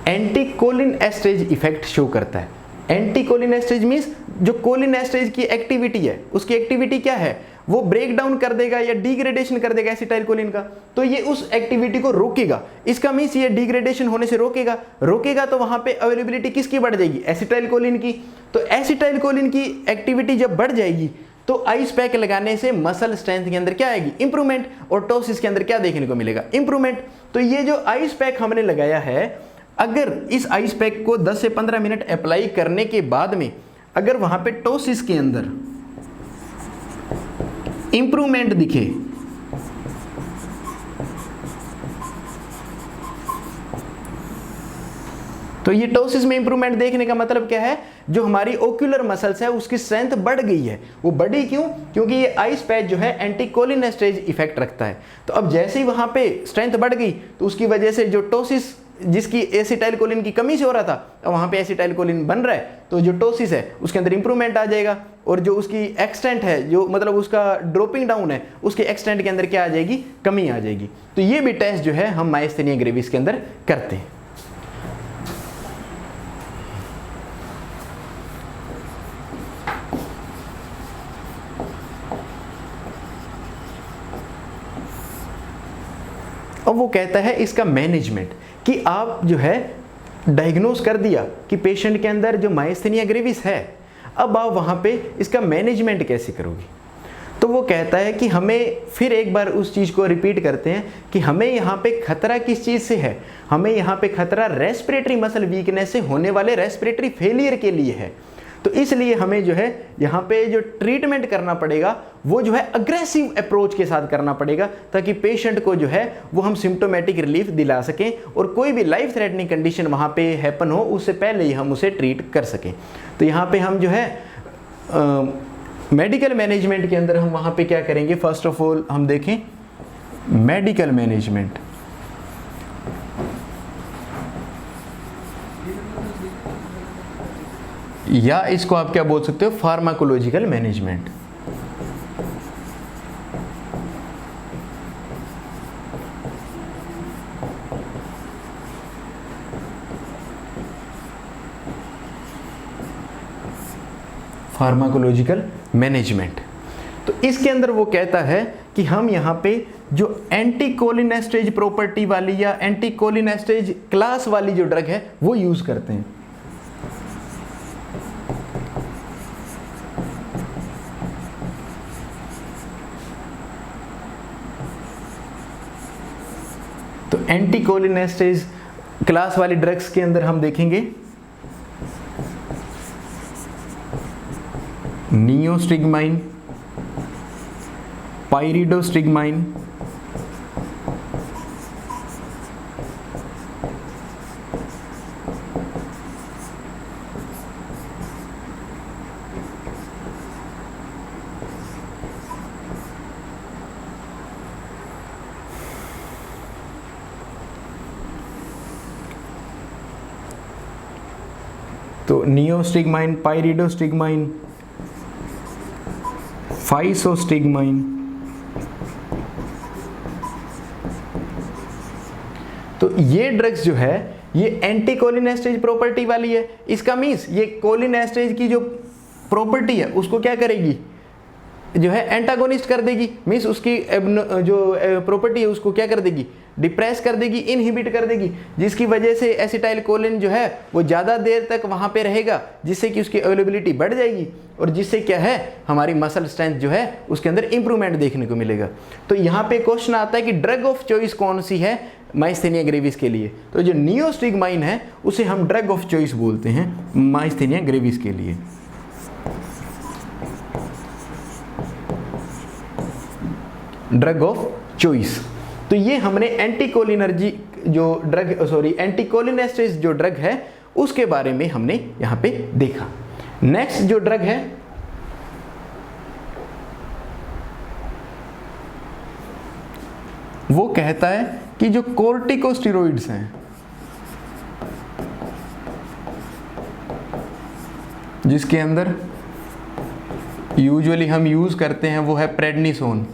एंटीकोलिन एस्ट्रेज इफेक्ट शो करता है। एंटीकोलिन एस्ट्रेज मीन्स जो कोलिन एस्ट्रेज की एक्टिविटी है, उसकी एक्टिविटी क्या है, वो ब्रेक डाउन कर देगा या डिग्रेडेशन कर देगा एसिटाइलकोलिन का, तो ये उस एक्टिविटी को रोकेगा। इसका मीन्स ये डिग्रेडेशन होने से रोकेगा तो वहां पे अवेलेबिलिटी किसकी बढ़ जाएगी, एसिटाइलकोलिन की। तो एसिटाइलकोलिन की एक्टिविटी जब बढ़ जाएगी तो आइस पैक लगाने से मसल स्ट्रेंथ के अंदर क्या आएगी, इंप्रूवमेंट, और टॉसिस के अंदर क्या देखने को मिलेगा, इंप्रूवमेंट। तो ये जो आइस पैक हमने लगाया है, अगर इस आइस पैक को 10 से 15 मिनट अप्लाई करने के बाद में अगर वहां पे टॉसिस के अंदर इंप्रूवमेंट दिखे, तो ये टॉसिस में इंप्रूवमेंट देखने का मतलब क्या है, जो हमारी ओक्यूलर मसल्स है उसकी स्ट्रेंथ बढ़ गई है। वो बढ़ी क्यों, क्योंकि ये आइस पैच जो है एंटीकोलिनेस्टेज इफेक्ट रखता है। तो अब जैसे ही वहां पे स्ट्रेंथ बढ़ गई तो उसकी वजह से जो टॉसिस जिसकी एसिटाइलकोलिन की कमी से हो रहा था, अब वहां पे एसिटाइलकोलिन बन रहा है, तो जो टॉसिस है उसके अंदर इंप्रूवमेंट आ जाएगा, और जो उसकी एक्सटेंट है, जो मतलब उसका ड्रॉपिंग डाउन है, उसके एक्सटेंट के अंदर क्या आ जाएगी, कमी आ जाएगी। तो ये भी टेस्ट जो है हम माइस्थेनिया ग्रेविस के अंदर करते हैं। अब वो कहता है इसका मैनेजमेंट, कि आप जो है डायग्नोज कर दिया कि पेशेंट के अंदर जो माइस्थेनिया ग्रेविस है, अब आप वहाँ पे इसका मैनेजमेंट कैसे करोगे। तो वो कहता है कि हमें फिर एक बार उस चीज़ को रिपीट करते हैं कि हमें यहाँ पे खतरा किस चीज़ से है, हमें यहाँ पे खतरा रेस्पिरेटरी मसल वीकनेस से होने वाले रेस्पिरेटरी फेलियर के लिए है। तो इसलिए हमें जो है यहाँ पे जो ट्रीटमेंट करना पड़ेगा वो जो है अग्रेसिव अप्रोच के साथ करना पड़ेगा, ताकि पेशेंट को जो है वो हम सिम्टोमेटिक रिलीफ दिला सकें और कोई भी लाइफ थ्रेटनिंग कंडीशन वहाँ पे हैपन हो उससे पहले ही हम उसे ट्रीट कर सकें। तो यहाँ पे हम जो है मेडिकल मैनेजमेंट के अंदर हम वहाँ पे क्या करेंगे, फर्स्ट ऑफ ऑल हम देखें मेडिकल मैनेजमेंट। या इसको आप क्या बोल सकते हो, फार्माकोलॉजिकल मैनेजमेंट। Pharmacological management. तो इसके अंदर वो कहता है कि हम यहाँ पे जो एंटीकोलिनेस्टेज प्रॉपर्टी वाली या एंटीकोलिनेस्टेज क्लास वाली जो ड्रग है वो यूज करते हैं। तो एंटीकोलिनेस्टेज क्लास वाली ड्रग्स के अंदर हम देखेंगे नियोस्टिग्माइन, पाइरिडोस्टिग्माइन, तो नियोस्टिग्माइन, पाइरिडोस्टिग्माइन, फाइसोस्टिग्माइन। तो ये ड्रग्स जो है ये एंटीकोलिनेस्टेज प्रॉपर्टी वाली है। इसका मीन्स ये कोलिनेस्टेज की जो प्रॉपर्टी है उसको क्या करेगी, जो है एंटागोनिस्ट कर देगी। मीन्स उसकी जो प्रॉपर्टी है उसको क्या कर देगी, डिप्रेस कर देगी, इनहिबिट कर देगी, जिसकी वजह से एसिटाइलकोलिन जो है वो ज़्यादा देर तक वहाँ पे रहेगा, जिससे कि उसकी अवेलेबिलिटी बढ़ जाएगी और जिससे क्या है हमारी मसल स्ट्रेंथ जो है उसके अंदर इंप्रूवमेंट देखने को मिलेगा। तो यहाँ पे क्वेश्चन आता है कि ड्रग ऑफ चॉइस कौन सी है माइस्थेनिया ग्रेविस के लिए। तो जो नियोस्टिग्माइन है उसे हम ड्रग ऑफ चॉइस बोलते हैं माइस्थेनिया ग्रेविस के लिए। Drug of choice. तो ये हमने एंटीकोलिनर्जी जो ड्रग एंटीकोलिनेस्टेज जो ड्रग है उसके बारे में हमने यहां पे देखा। नेक्स्ट जो ड्रग है वो कहता है कि जो कोर्टिकोस्टेरॉइड्स हैं, जिसके अंदर यूजुअली हम यूज़ करते हैं वो है प्रेडनिसोन,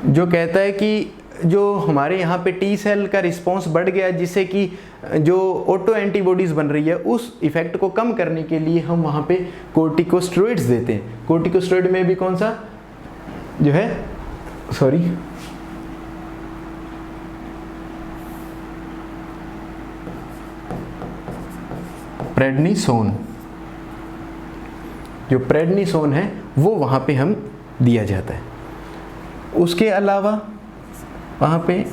जो कहता है कि जो हमारे यहाँ पे टी सेल का रिस्पांस बढ़ गया, जिससे कि जो ऑटो एंटीबॉडीज़ बन रही है उस इफ़ेक्ट को कम करने के लिए हम वहाँ पे कोर्टिकोस्टेरॉइड्स देते हैं। कोर्टिकोस्टेरॉइड में भी कौन सा जो है, सॉरी, प्रेडनिसोन, जो प्रेडनिसोन है वो वहाँ पे हम दिया जाता है। उसके अलावा वहाँ पे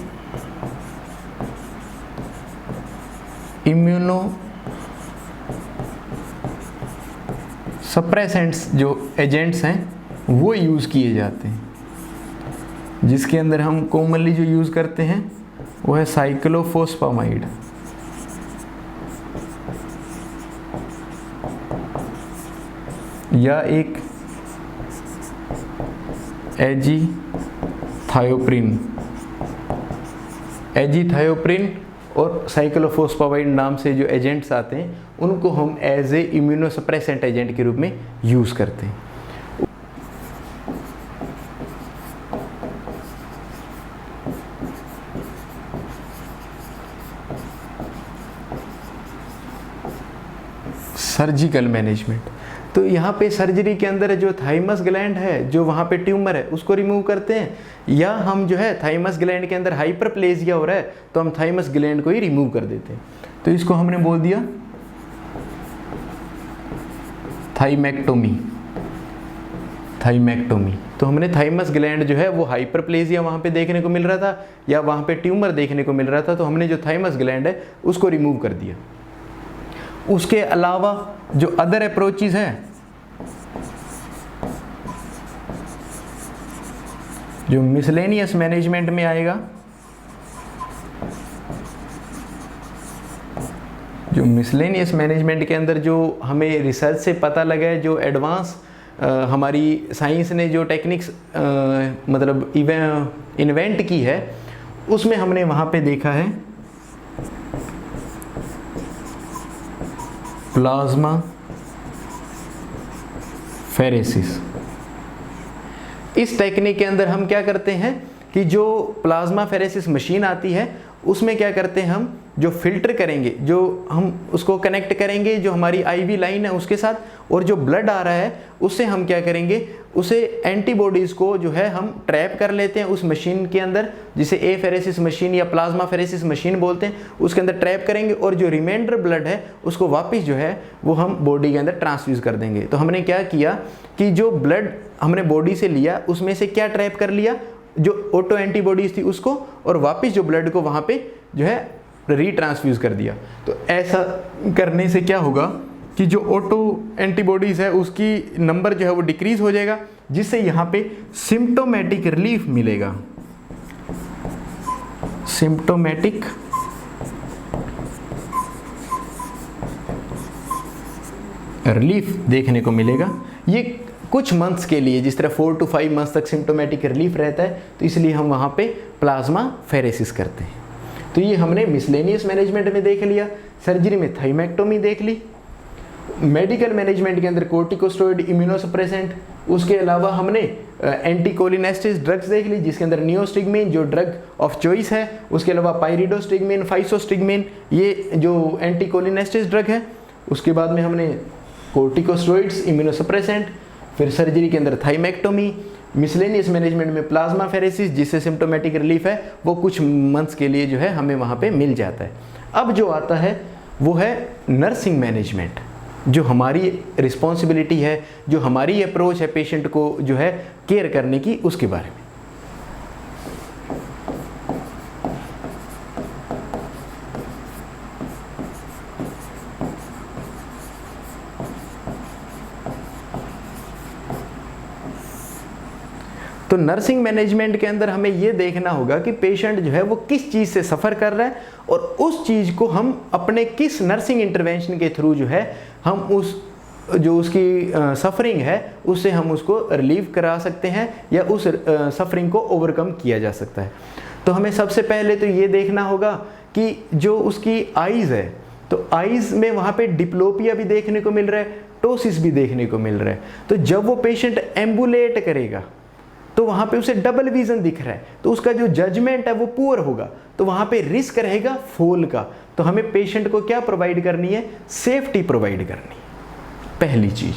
इम्यूनो सप्रेसेंट्स जो एजेंट्स हैं वो यूज़ किए जाते हैं, जिसके अंदर हम कॉमनली जो यूज़ करते हैं वो है साइक्लोफॉस्फामाइड, या एक एजीथायोप्रिन और साइक्लोफॉस्फामाइड नाम से जो एजेंट्स आते हैं उनको हम एज ए इम्यूनोसप्रेसेंट एजेंट के रूप में यूज़ करते हैं। सर्जिकल मैनेजमेंट, तो यहाँ पे सर्जरी के अंदर जो थाइमस ग्लैंड है, जो वहाँ पे ट्यूमर है उसको रिमूव करते हैं, या हम जो है थाइमस ग्लैंड के अंदर हाइपरप्लेजिया हो रहा है तो हम थाइमस ग्लैंड को ही रिमूव कर देते हैं। तो इसको हमने बोल दिया थाइमेक्टोमी। तो हमने थाइमस ग्लैंड जो है वो हाइपरप्लेजिया वहाँ पे देखने को मिल रहा था या वहाँ पे ट्यूमर देखने को मिल रहा था, तो हमने जो थाइमस ग्लैंड है उसको रिमूव कर दिया। उसके अलावा जो अदर अप्रोचेस हैं, जो मिसलेनियस मैनेजमेंट में आएगा, जो मिसलेनियस मैनेजमेंट के अंदर जो हमें रिसर्च से पता लगा है, जो एडवांस हमारी साइंस ने जो टेक्निक्स मतलब इन्वेंट की है, उसमें हमने वहाँ पे देखा है प्लाज्मा फेरेसिस। इस टेक्निक के अंदर हम क्या करते हैं कि जो प्लाज्मा फेरेसिस मशीन आती है उसमें क्या करते हैं, हम जो फिल्टर करेंगे, जो हम उसको कनेक्ट करेंगे जो हमारी आईवी लाइन है उसके साथ, और जो ब्लड आ रहा है उससे हम क्या करेंगे, उसे एंटीबॉडीज़ को जो है हम ट्रैप कर लेते हैं उस मशीन के अंदर, जिसे ए फेरेसिस मशीन या प्लाज्मा फेरेसिस मशीन बोलते हैं, उसके अंदर ट्रैप करेंगे और जो रिमाइंडर ब्लड है उसको वापस जो है वो हम बॉडी के अंदर ट्रांसफ्यूज कर देंगे। तो हमने क्या किया कि जो ब्लड हमने बॉडी से लिया उसमें से क्या ट्रैप कर लिया, जो ऑटो एंटीबॉडीज़ थी उसको, और वापस जो ब्लड को वहाँ पे जो है रीट्रांसफ्यूज कर दिया। तो ऐसा करने से क्या होगा कि जो ऑटो एंटीबॉडीज़ है उसकी नंबर जो है वो डिक्रीज हो जाएगा, जिससे यहाँ पे सिम्प्टोमेटिक रिलीफ मिलेगा, सिम्प्टोमेटिक रिलीफ देखने को मिलेगा। ये कुछ मंथ्स के लिए, जिस तरह 4 to 5 मंथ्स तक सिम्प्टोमेटिक रिलीफ रहता है, तो इसलिए हम वहाँ पे प्लाज्मा फेरेसिस करते हैं। तो ये हमने मिसलेनियस मैनेजमेंट में देख लिया, सर्जरी में थाइमेक्टोमी देख ली, मेडिकल मैनेजमेंट के अंदर कोर्टिकोस्टेरॉइड, इम्यूनोसप्रेसेंट, उसके अलावा हमने एंटीकोलिनेस्टिस ड्रग्स देख ली जिसके अंदर नियोस्टिग्मिन जो ड्रग ऑफ चॉइस है, उसके अलावा पाइरिडोस्टिग्मिन, फाइसोस्टिग्मिन ये जो एंटीकोलिनेस्टिस ड्रग है। उसके बाद में हमने कोर्टिकोस्टेरॉइड्स, इम्यूनोसप्रेसेंट, फिर सर्जरी के अंदर थाइमेक्टोमी, मिसलेनियस मैनेजमेंट में प्लाज्मा फेरेसिस जिससे सिम्प्टोमेटिक रिलीफ है वो कुछ मंथ्स के लिए जो है हमें वहाँ पे मिल जाता है। अब जो आता है वो है नर्सिंग मैनेजमेंट, जो हमारी रिस्पॉन्सिबिलिटी है, जो हमारी अप्रोच है पेशेंट को जो है केयर करने की, उसके बारे में। तो नर्सिंग मैनेजमेंट के अंदर हमें ये देखना होगा कि पेशेंट जो है वो किस चीज़ से सफ़र कर रहा है और उस चीज़ को हम अपने किस नर्सिंग इंटरवेंशन के थ्रू जो है हम उस जो उसकी सफरिंग है उससे हम उसको रिलीव करा सकते हैं या उस सफरिंग को ओवरकम किया जा सकता है। तो हमें सबसे पहले तो ये देखना होगा कि जो उसकी आइज़ है, तो आइज़ में वहाँ पे डिप्लोपिया भी देखने को मिल रहा है, टोसिस भी देखने को मिल रहा है। तो जब वो पेशेंट एम्बुलेट करेगा तो वहाँ पे उसे डबल विजन दिख रहा है, तो उसका जो जजमेंट है वो पुअर होगा, तो वहाँ पे रिस्क रहेगा फॉल का। तो हमें पेशेंट को क्या प्रोवाइड करनी है? सेफ्टी प्रोवाइड करनी है, पहली चीज।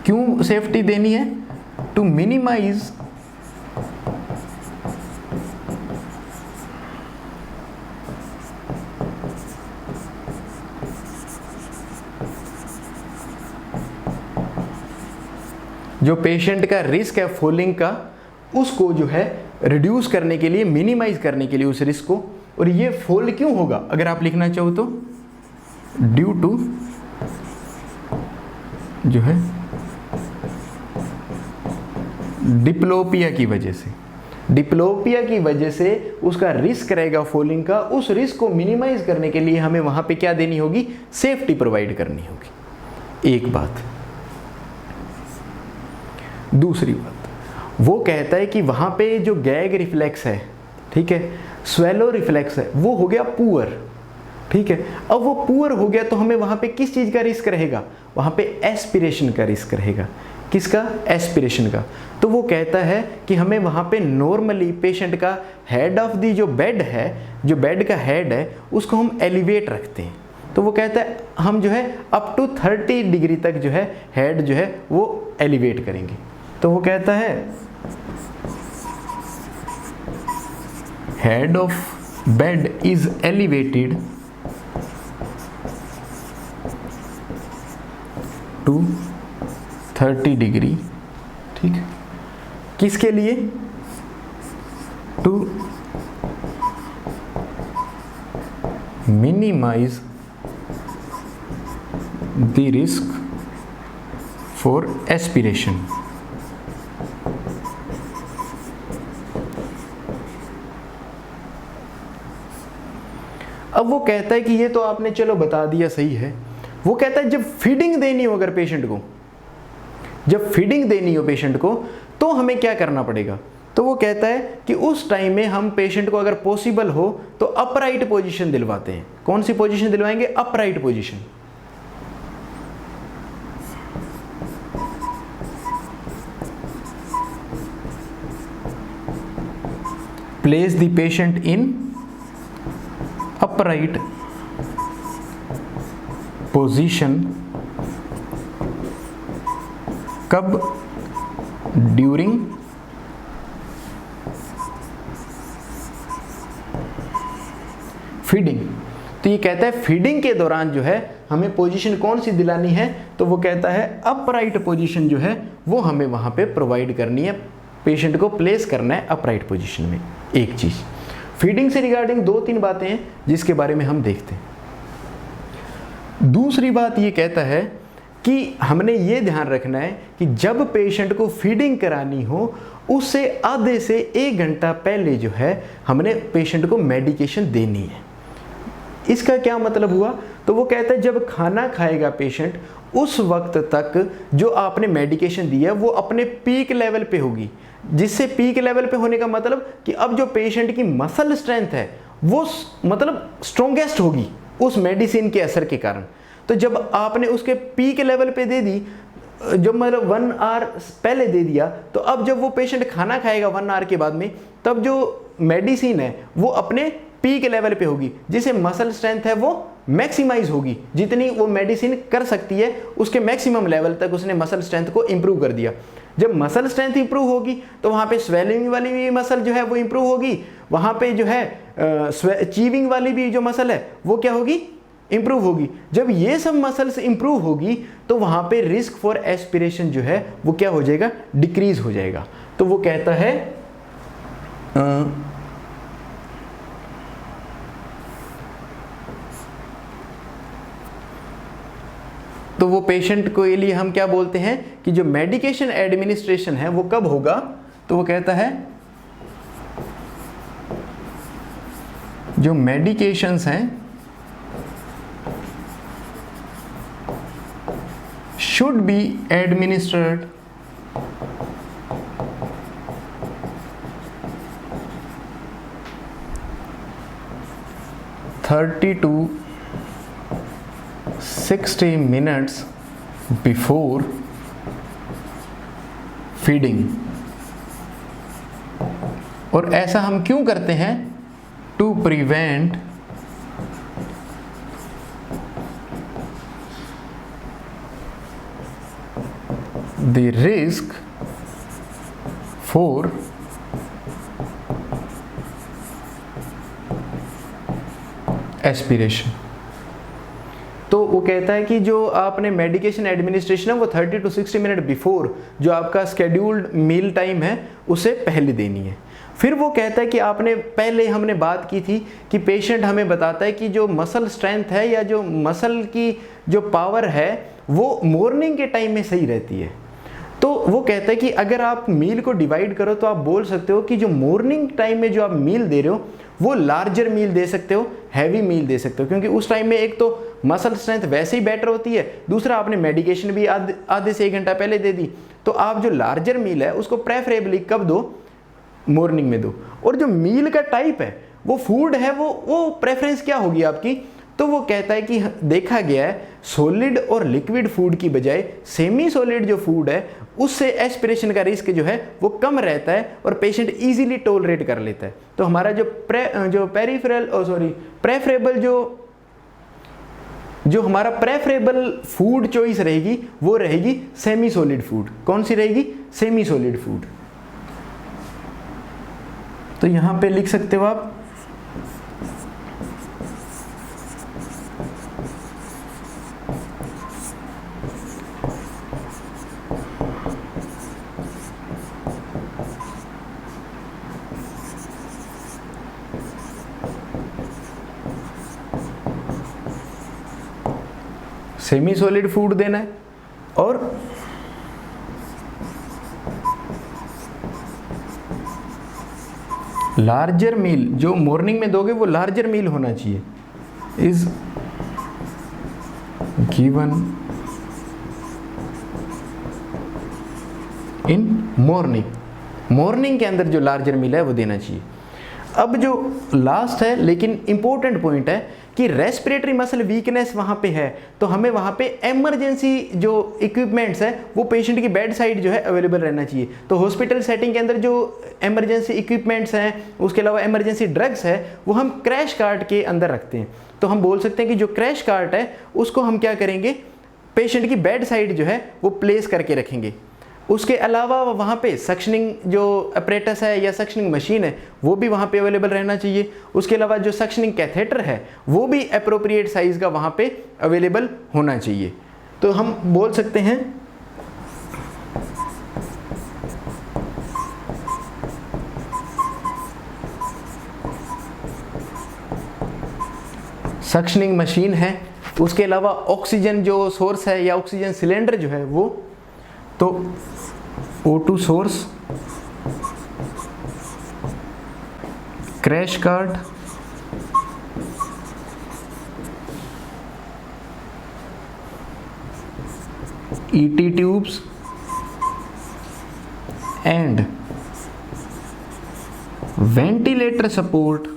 क्यों सेफ्टी देनी है? टू मिनिमाइज जो पेशेंट का रिस्क है फॉलिंग का, उसको जो है रिड्यूस करने के लिए, मिनिमाइज करने के लिए उस रिस्क को। और ये फॉल क्यों होगा अगर आप लिखना चाहो तो, ड्यू टू जो है डिप्लोपिया की वजह से, डिप्लोपिया की वजह से उसका रिस्क रहेगा फॉलिंग का। उस रिस्क को मिनिमाइज करने के लिए हमें वहां पे क्या देनी होगी? सेफ्टी प्रोवाइड करनी होगी, एक बात। दूसरी बात, वो कहता है कि वहां पे जो गैग रिफ्लेक्स है, ठीक है, स्वेलो रिफ्लेक्स है, वो हो गया पुअर, ठीक है। अब वो पुअर हो गया तो हमें वहां पे किस चीज का रिस्क रहेगा? वहां पे एस्पिरेशन का रिस्क रहेगा। किसका? एस्पिरेशन का। तो वो कहता है कि हमें वहां पे नॉर्मली पेशेंट का हेड ऑफ दी जो बेड है, जो बेड का हेड है, उसको हम एलिवेट रखते हैं। तो वो कहता है हम जो है अप टू 30 डिग्री तक जो है हेड जो है वो एलिवेट करेंगे। तो वो कहता है head of bed is elevated to 30 degree, ठीक है। किसके लिए? To minimize the risk for aspiration. अब वो कहता है कि ये तो आपने चलो बता दिया, सही है। वो कहता है जब फीडिंग देनी हो अगर पेशेंट को, जब फीडिंग देनी हो पेशेंट को, तो हमें क्या करना पड़ेगा? तो वो कहता है कि उस टाइम में हम पेशेंट को अगर पॉसिबल हो तो अपराइट पोजीशन दिलवाते हैं। कौन सी पोजीशन दिलवाएंगे? Upright position. Place the patient in upright position कब? During feeding. तो ये कहता है फीडिंग के दौरान जो है हमें पोजीशन कौन सी दिलानी है? तो वो कहता है अपराइट पोजीशन जो है वो हमें वहां पे प्रोवाइड करनी है, पेशेंट को प्लेस करना है अपराइट पोजीशन में। एक चीज फीडिंग से रिगार्डिंग 2-3 बातें हैं जिसके बारे में हम देखते हैं। दूसरी बात ये कहता है कि हमने ये ध्यान रखना है कि जब पेशेंट को फीडिंग करानी हो उससे आधे से 1 घंटा पहले जो है हमने पेशेंट को मेडिकेशन देनी है। इसका क्या मतलब हुआ? तो वो कहता है जब खाना खाएगा पेशेंट उस वक्त तक जो आपने मेडिकेशन दी है वो अपने पीक लेवल पे होगी। जिससे पीक लेवल पे होने का मतलब कि अब जो पेशेंट की मसल स्ट्रेंथ है वो मतलब स्ट्रॉन्गेस्ट होगी उस मेडिसिन के असर के कारण। तो जब आपने उसके पीक लेवल पे दे दी, जब मतलब 1 आवर पहले दे दिया, तो अब जब वो पेशेंट खाना खाएगा 1 आवर के बाद में, तब जो मेडिसिन है वो अपने पीक लेवल पे होगी, जिससे मसल स्ट्रेंथ है वो मैक्सिमाइज होगी। जितनी वो मेडिसिन कर सकती है उसके मैक्सिमम लेवल तक उसने मसल स्ट्रेंथ को इंप्रूव कर दिया। जब मसल स्ट्रेंथ इंप्रूव होगी तो वहाँ पे स्वेलिंग वाली भी मसल जो है वो इंप्रूव होगी, वहाँ पे जो है चीविंग वाली भी जो मसल है वो क्या होगी? इंप्रूव होगी। जब ये सब मसल्स इंप्रूव होगी तो वहाँ पे रिस्क फॉर एस्पिरेशन जो है वो क्या हो जाएगा? डिक्रीज हो जाएगा। तो वो कहता है तो वो पेशेंट के लिए हम क्या बोलते हैं कि जो मेडिकेशन एडमिनिस्ट्रेशन है वो कब होगा? तो वो कहता है जो मेडिकेशंस हैं should be administered (30 to 60 minutes before feeding। और ऐसा हम क्यों करते हैं? To prevent the risk for aspiration. तो वो कहता है कि जो आपने मेडिकेशन एडमिनिस्ट्रेशन है वो 30 to 60 मिनट बिफोर जो आपका स्केड्यूल्ड मील टाइम है उसे पहले देनी है। फिर वो कहता है कि आपने पहले हमने बात की थी कि पेशेंट हमें बताता है कि जो मसल स्ट्रेंथ है या जो मसल की जो पावर है वो मॉर्निंग के टाइम में सही रहती है। तो वो कहता है कि अगर आप मील को डिवाइड करो तो आप बोल सकते हो कि जो मॉर्निंग टाइम में जो आप मील दे रहे हो वो लार्जर मील दे सकते हो, हैवी मील दे सकते हो, क्योंकि उस टाइम में एक तो मसल स्ट्रेंथ वैसे ही बेटर होती है, दूसरा आपने मेडिकेशन भी आधे से 1 घंटा पहले दे दी। तो आप जो लार्जर मील है उसको प्रेफरेबली कब दो? मॉर्निंग में दो। और जो मील का टाइप है वो फूड है वो प्रेफरेंस क्या होगी आपकी? तो वो कहता है कि देखा गया है सॉलिड और लिक्विड फूड की बजाय सेमी सॉलिड जो फूड है उससे एस्पिरेशन का रिस्क जो है वो कम रहता है और पेशेंट इजीली टॉलरेट कर लेता है। तो हमारा जो प्रेफरेबल जो हमारा प्रेफरेबल फूड चॉइस रहेगी वो रहेगी सेमी सॉलिड फूड। कौन सी रहेगी? Semi solid food. तो यहां पे लिख सकते हो आप सेमी सॉलिड फूड देना है और लार्जर मील जो मॉर्निंग में दोगे वो लार्जर मील होना चाहिए। इज गिवन इन मॉर्निंग के अंदर जो लार्जर मील है वो देना चाहिए। अब जो लास्ट है लेकिन इंपॉर्टेंट पॉइंट है कि रेस्पिरेटरी मसल वीकनेस वहाँ पे है तो हमें वहाँ पे इमरजेंसी जो इक्विपमेंट्स है वो पेशेंट की बेड साइड जो है अवेलेबल रहना चाहिए। तो हॉस्पिटल सेटिंग के अंदर जो इमरजेंसी इक्विपमेंट्स हैं उसके अलावा इमरजेंसी ड्रग्स है वो हम क्रैश कार्ट के अंदर रखते हैं। तो हम बोल सकते हैं कि जो क्रैश कार्ट है उसको हम क्या करेंगे? पेशेंट की बेड साइड जो है वो प्लेस करके रखेंगे। उसके अलावा वहाँ पे सक्शनिंग जो अपरेटस है या सक्शनिंग मशीन है वो भी वहाँ पे अवेलेबल रहना चाहिए। उसके अलावा जो सक्शनिंग कैथेटर है वो भी एप्रोप्रिएट साइज़ का वहाँ पे अवेलेबल होना चाहिए। तो हम बोल सकते हैं सक्शनिंग मशीन है, उसके अलावा ऑक्सीजन जो सोर्स है या ऑक्सीजन सिलेंडर जो है वो तो O2 source, crash cart, ET tubes and ventilator support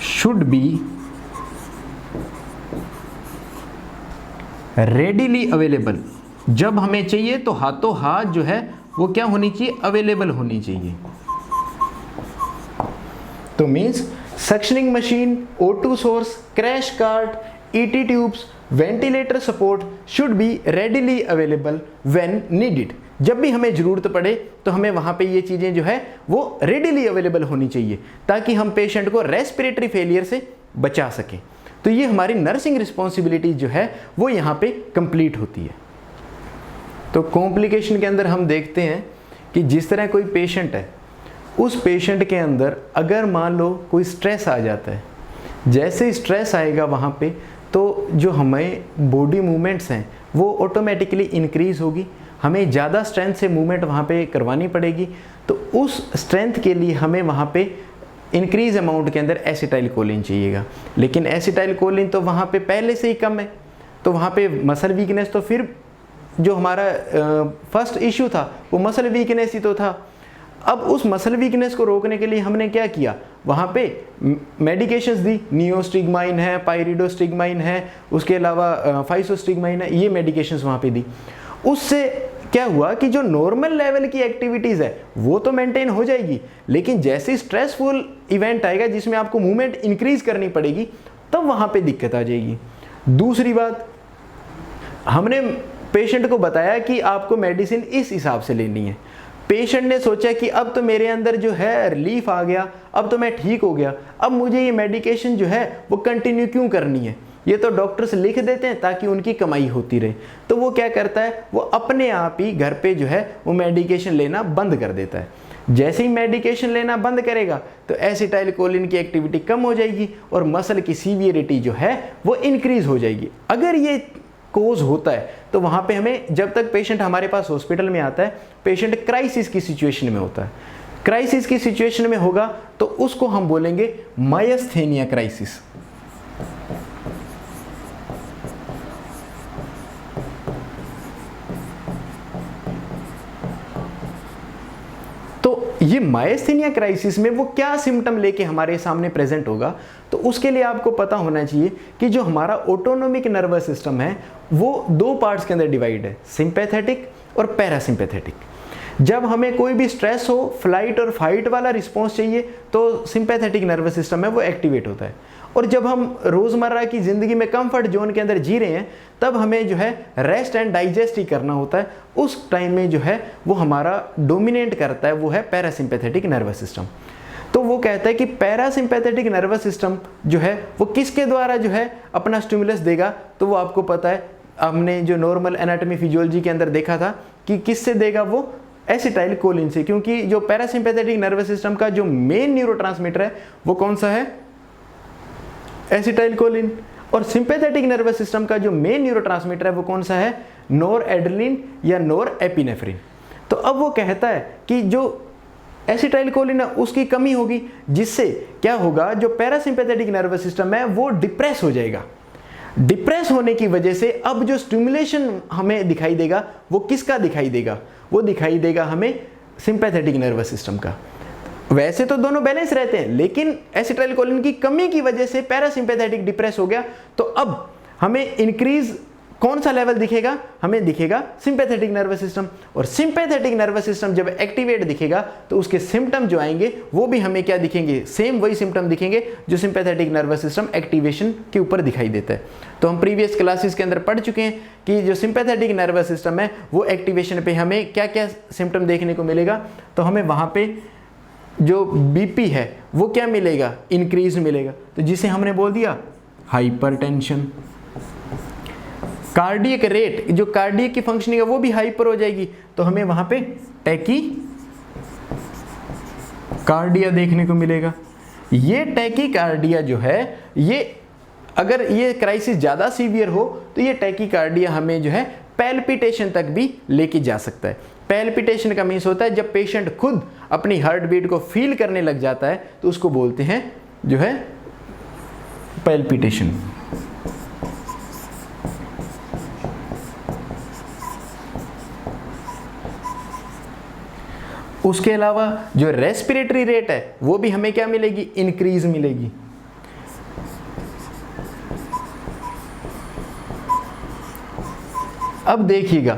should be readily available. जब हमें चाहिए तो हाथों हाथ जो है वो क्या होनी चाहिए? अवेलेबल होनी चाहिए। तो means suctioning machine, O2 source, crash cart, ET tubes, ventilator support should be readily available when needed. जब भी हमें ज़रूरत पड़े तो हमें वहाँ पे ये चीज़ें जो है वो रेडीली अवेलेबल होनी चाहिए ताकि हम पेशेंट को रेस्पिरेटरी फेलियर से बचा सकें। तो ये हमारी नर्सिंग रिस्पॉन्सिबिलिटी जो है वो यहाँ पे कंप्लीट होती है। तो कॉम्प्लिकेशन के अंदर हम देखते हैं कि जिस तरह कोई पेशेंट है उस पेशेंट के अंदर अगर मान लो कोई स्ट्रेस आ जाता है, जैसे स्ट्रेस आएगा वहाँ पे तो जो हमें बॉडी मूवमेंट्स हैं वो ऑटोमेटिकली इंक्रीज़ होगी, हमें ज़्यादा स्ट्रेंथ से मूवमेंट वहाँ पे करवानी पड़ेगी, तो उस स्ट्रेंथ के लिए हमें वहाँ पे इंक्रीज अमाउंट के अंदर एसिटाइलकोलिन चाहिएगा। लेकिन एसिटाइलकोलिन तो वहाँ पे पहले से ही कम है, तो वहाँ पे मसल वीकनेस, तो फिर जो हमारा फर्स्ट इशू था वो मसल वीकनेस ही तो था। अब उस मसल वीकनेस को रोकने के लिए हमने क्या किया, वहाँ पे मेडिकेशंस दी, नियोस्टिग्माइन है, पाइरिडोस्टिग्माइन है, उसके अलावा फाइसोस्टिग्माइन है, ये मेडिकेशंस वहाँ पे दी। उससे क्या हुआ कि जो नॉर्मल लेवल की एक्टिविटीज़ है वो तो मेंटेन हो जाएगी, लेकिन जैसे स्ट्रेसफुल इवेंट आएगा जिसमें आपको मूवमेंट इंक्रीज करनी पड़ेगी, तब वहाँ पे दिक्कत आ जाएगी। दूसरी बात, हमने पेशेंट को बताया कि आपको मेडिसिन इस हिसाब से लेनी है। पेशेंट ने सोचा कि अब तो मेरे अंदर जो है रिलीफ आ गया, अब तो मैं ठीक हो गया, अब मुझे ये मेडिकेशन जो है वो कंटिन्यू क्यों करनी है, ये तो डॉक्टर्स लिख देते हैं ताकि उनकी कमाई होती रहे। तो वो क्या करता है, वो अपने आप ही घर पे जो है वो मेडिकेशन लेना बंद कर देता है। जैसे ही मेडिकेशन लेना बंद करेगा तो एसिटाइलकोलिन की एक्टिविटी कम हो जाएगी और मसल की सीवियरिटी जो है वो इंक्रीज हो जाएगी। अगर ये कोज होता है तो वहाँ पे हमें, जब तक पेशेंट हमारे पास हॉस्पिटल में आता है, पेशेंट क्राइसिस की सिचुएशन में होता है। क्राइसिस की सिचुएशन में होगा तो उसको हम बोलेंगे मायस्थेनिया क्राइसिस। तो ये मायस्थेनिया क्राइसिस में वो क्या सिम्टम लेके हमारे सामने प्रेजेंट होगा, तो उसके लिए आपको पता होना चाहिए कि जो हमारा ऑटोनोमिक नर्वस सिस्टम है वो दो पार्ट्स के अंदर डिवाइड है, सिंपैथेटिक और पैरासिम्पैथेटिक। जब हमें कोई भी स्ट्रेस हो, फ्लाइट और फाइट वाला रिस्पॉन्स चाहिए, तो सिंपैथेटिक नर्वस सिस्टम है वो एक्टिवेट होता है। और जब हम रोज़मर्रा की ज़िंदगी में कंफर्ट जोन के अंदर जी रहे हैं, तब हमें जो है रेस्ट एंड डाइजेस्ट ही करना होता है। उस टाइम में जो है वो हमारा डोमिनेट करता है, वो है पैरासिम्पैथेटिक नर्वस सिस्टम। तो वो कहता है कि पैरासिम्पैथेटिक नर्वस सिस्टम जो है वो किसके द्वारा जो है अपना स्टिमुलस देगा, तो वो आपको पता है, हमने जो नॉर्मल एनाटॉमी फिजियोलॉजी के अंदर देखा था कि किससे देगा, वो एसिटाइलकोलिन से। क्योंकि जो पैरासिम्पैथेटिक नर्वस सिस्टम का जो मेन न्यूरोट्रांसमीटर है वो कौन सा है, एसिटाइलकोलिन। और सिंपैथेटिक नर्वस सिस्टम का जो मेन न्यूरोट्रांसमीटर है वो कौन सा है, नोरएड्रेनालिन या नोरएपिनेफ्रिन। तो अब वो कहता है कि जो एसिटाइलकोलिन है उसकी कमी होगी, जिससे क्या होगा, जो पैरासिम्पैथेटिक नर्वस सिस्टम है वो डिप्रेस हो जाएगा। डिप्रेस होने की वजह से अब जो स्टिमुलेशन हमें दिखाई देगा वो किसका दिखाई देगा, वो दिखाई देगा हमें सिंपैथेटिक नर्वस सिस्टम का। वैसे तो दोनों बैलेंस रहते हैं, लेकिन एसिटाइलकोलिन की कमी की वजह से पैरासिम्पैथेटिक डिप्रेस हो गया, तो अब हमें इंक्रीज कौन सा लेवल दिखेगा, हमें दिखेगा सिंपैथेटिक नर्वस सिस्टम। और सिंपैथेटिक नर्वस सिस्टम जब एक्टिवेट दिखेगा तो उसके सिम्टम जो आएंगे वो भी हमें क्या दिखेंगे, सेम वही सिम्टम दिखेंगे जो सिंपैथेटिक नर्वस सिस्टम एक्टिवेशन के ऊपर दिखाई देता है। तो हम प्रीवियस क्लासेस के अंदर पढ़ चुके हैं कि जो सिंपैथेटिक नर्वस सिस्टम है वो एक्टिवेशन पे हमें क्या क्या सिम्टम देखने को मिलेगा। तो हमें वहाँ पे जो बीपी है वो क्या मिलेगा, इंक्रीज मिलेगा, तो जिसे हमने बोल दिया हाइपरटेंशन। कार्डियक रेट, जो कार्डियक की फंक्शनिंग है वो भी हाइपर हो जाएगी, तो हमें वहां पे टैकी कार्डिया देखने को मिलेगा। ये टैकी कार्डिया जो है, ये अगर ये क्राइसिस ज़्यादा सीवियर हो तो ये टैकी कार्डिया हमें जो है पैल्पिटेशन तक भी लेके जा सकता है। पैल्पिटेशन का मीन्स होता है जब पेशेंट खुद अपनी हार्ट बीट को फील करने लग जाता है तो उसको बोलते हैं जो है पैल्पिटेशन। उसके अलावा जो रेस्पिरेटरी रेट है वो भी हमें क्या मिलेगी, इंक्रीज मिलेगी। अब देखिएगा,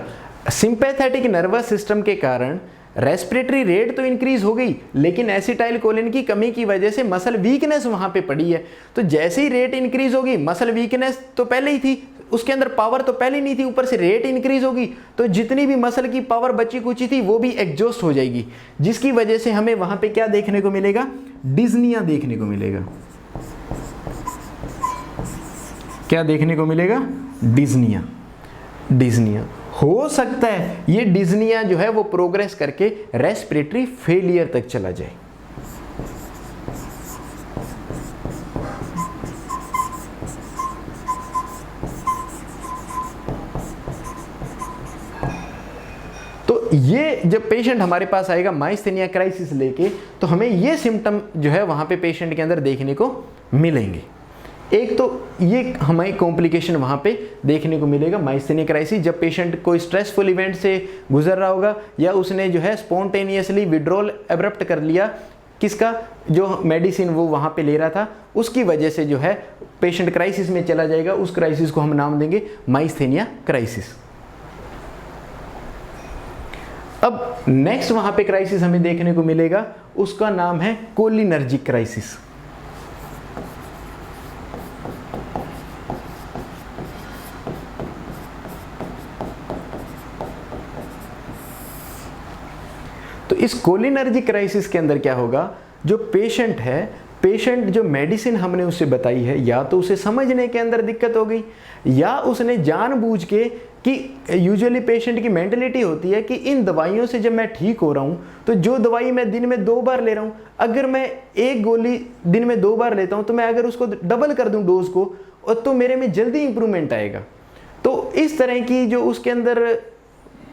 सिंपैथेटिक नर्वस सिस्टम के कारण रेस्पिरेटरी रेट तो इंक्रीज हो गई, लेकिन एसिटाइलकोलिन की कमी की वजह से मसल वीकनेस वहां पे पड़ी है। तो जैसे ही रेट इंक्रीज होगी, मसल वीकनेस तो पहले ही थी, उसके अंदर पावर तो पहले नहीं थी, ऊपर से रेट इंक्रीज होगी तो जितनी भी मसल की पावर बची कुची थी वो भी एग्जॉस्ट हो जाएगी, जिसकी वजह से हमें वहां पे क्या देखने को मिलेगा, डिज्निया देखने को मिलेगा। क्या देखने को मिलेगा, डिज्निया। डिज्निया हो सकता है ये डिज्निया जो है वो प्रोग्रेस करके रेस्पिरेटरी फेलियर तक चला जाए। तो ये जब पेशेंट हमारे पास आएगा माइस्थेनिया क्राइसिस लेके, तो हमें ये सिम्टम जो है वहाँ पे पेशेंट के अंदर देखने को मिलेंगे। एक तो ये हमें कॉम्प्लिकेशन वहाँ पे देखने को मिलेगा माइस्थेनिया क्राइसिस, जब पेशेंट कोई स्ट्रेसफुल इवेंट से गुजर रहा होगा या उसने जो है स्पॉन्टेनियसली विड्रॉल एब्रप्ट कर लिया किसका, जो मेडिसिन वो वहाँ पे ले रहा था, उसकी वजह से जो है पेशेंट क्राइसिस में चला जाएगा। उस क्राइसिस को हम नाम देंगे माइस्थेनिया क्राइसिस। अब नेक्स्ट वहाँ पे क्राइसिस हमें देखने को मिलेगा, उसका नाम है कोलिनर्जिक क्राइसिस। तो इस कोलिनर्जिक क्राइसिस के अंदर क्या होगा, जो पेशेंट है, पेशेंट जो मेडिसिन हमने उसे बताई है, या तो उसे समझने के अंदर दिक्कत हो गई, या उसने जानबूझ के, कि यूजुअली पेशेंट की मेंटलिटी होती है कि इन दवाइयों से जब मैं ठीक हो रहा हूँ तो जो दवाई मैं दिन में 2 बार ले रहा हूँ, अगर मैं एक गोली दिन में 2 बार लेता हूँ तो मैं अगर उसको डबल कर दूँ डोज को, तो मेरे में जल्दी इंप्रूवमेंट आएगा। तो इस तरह की जो उसके अंदर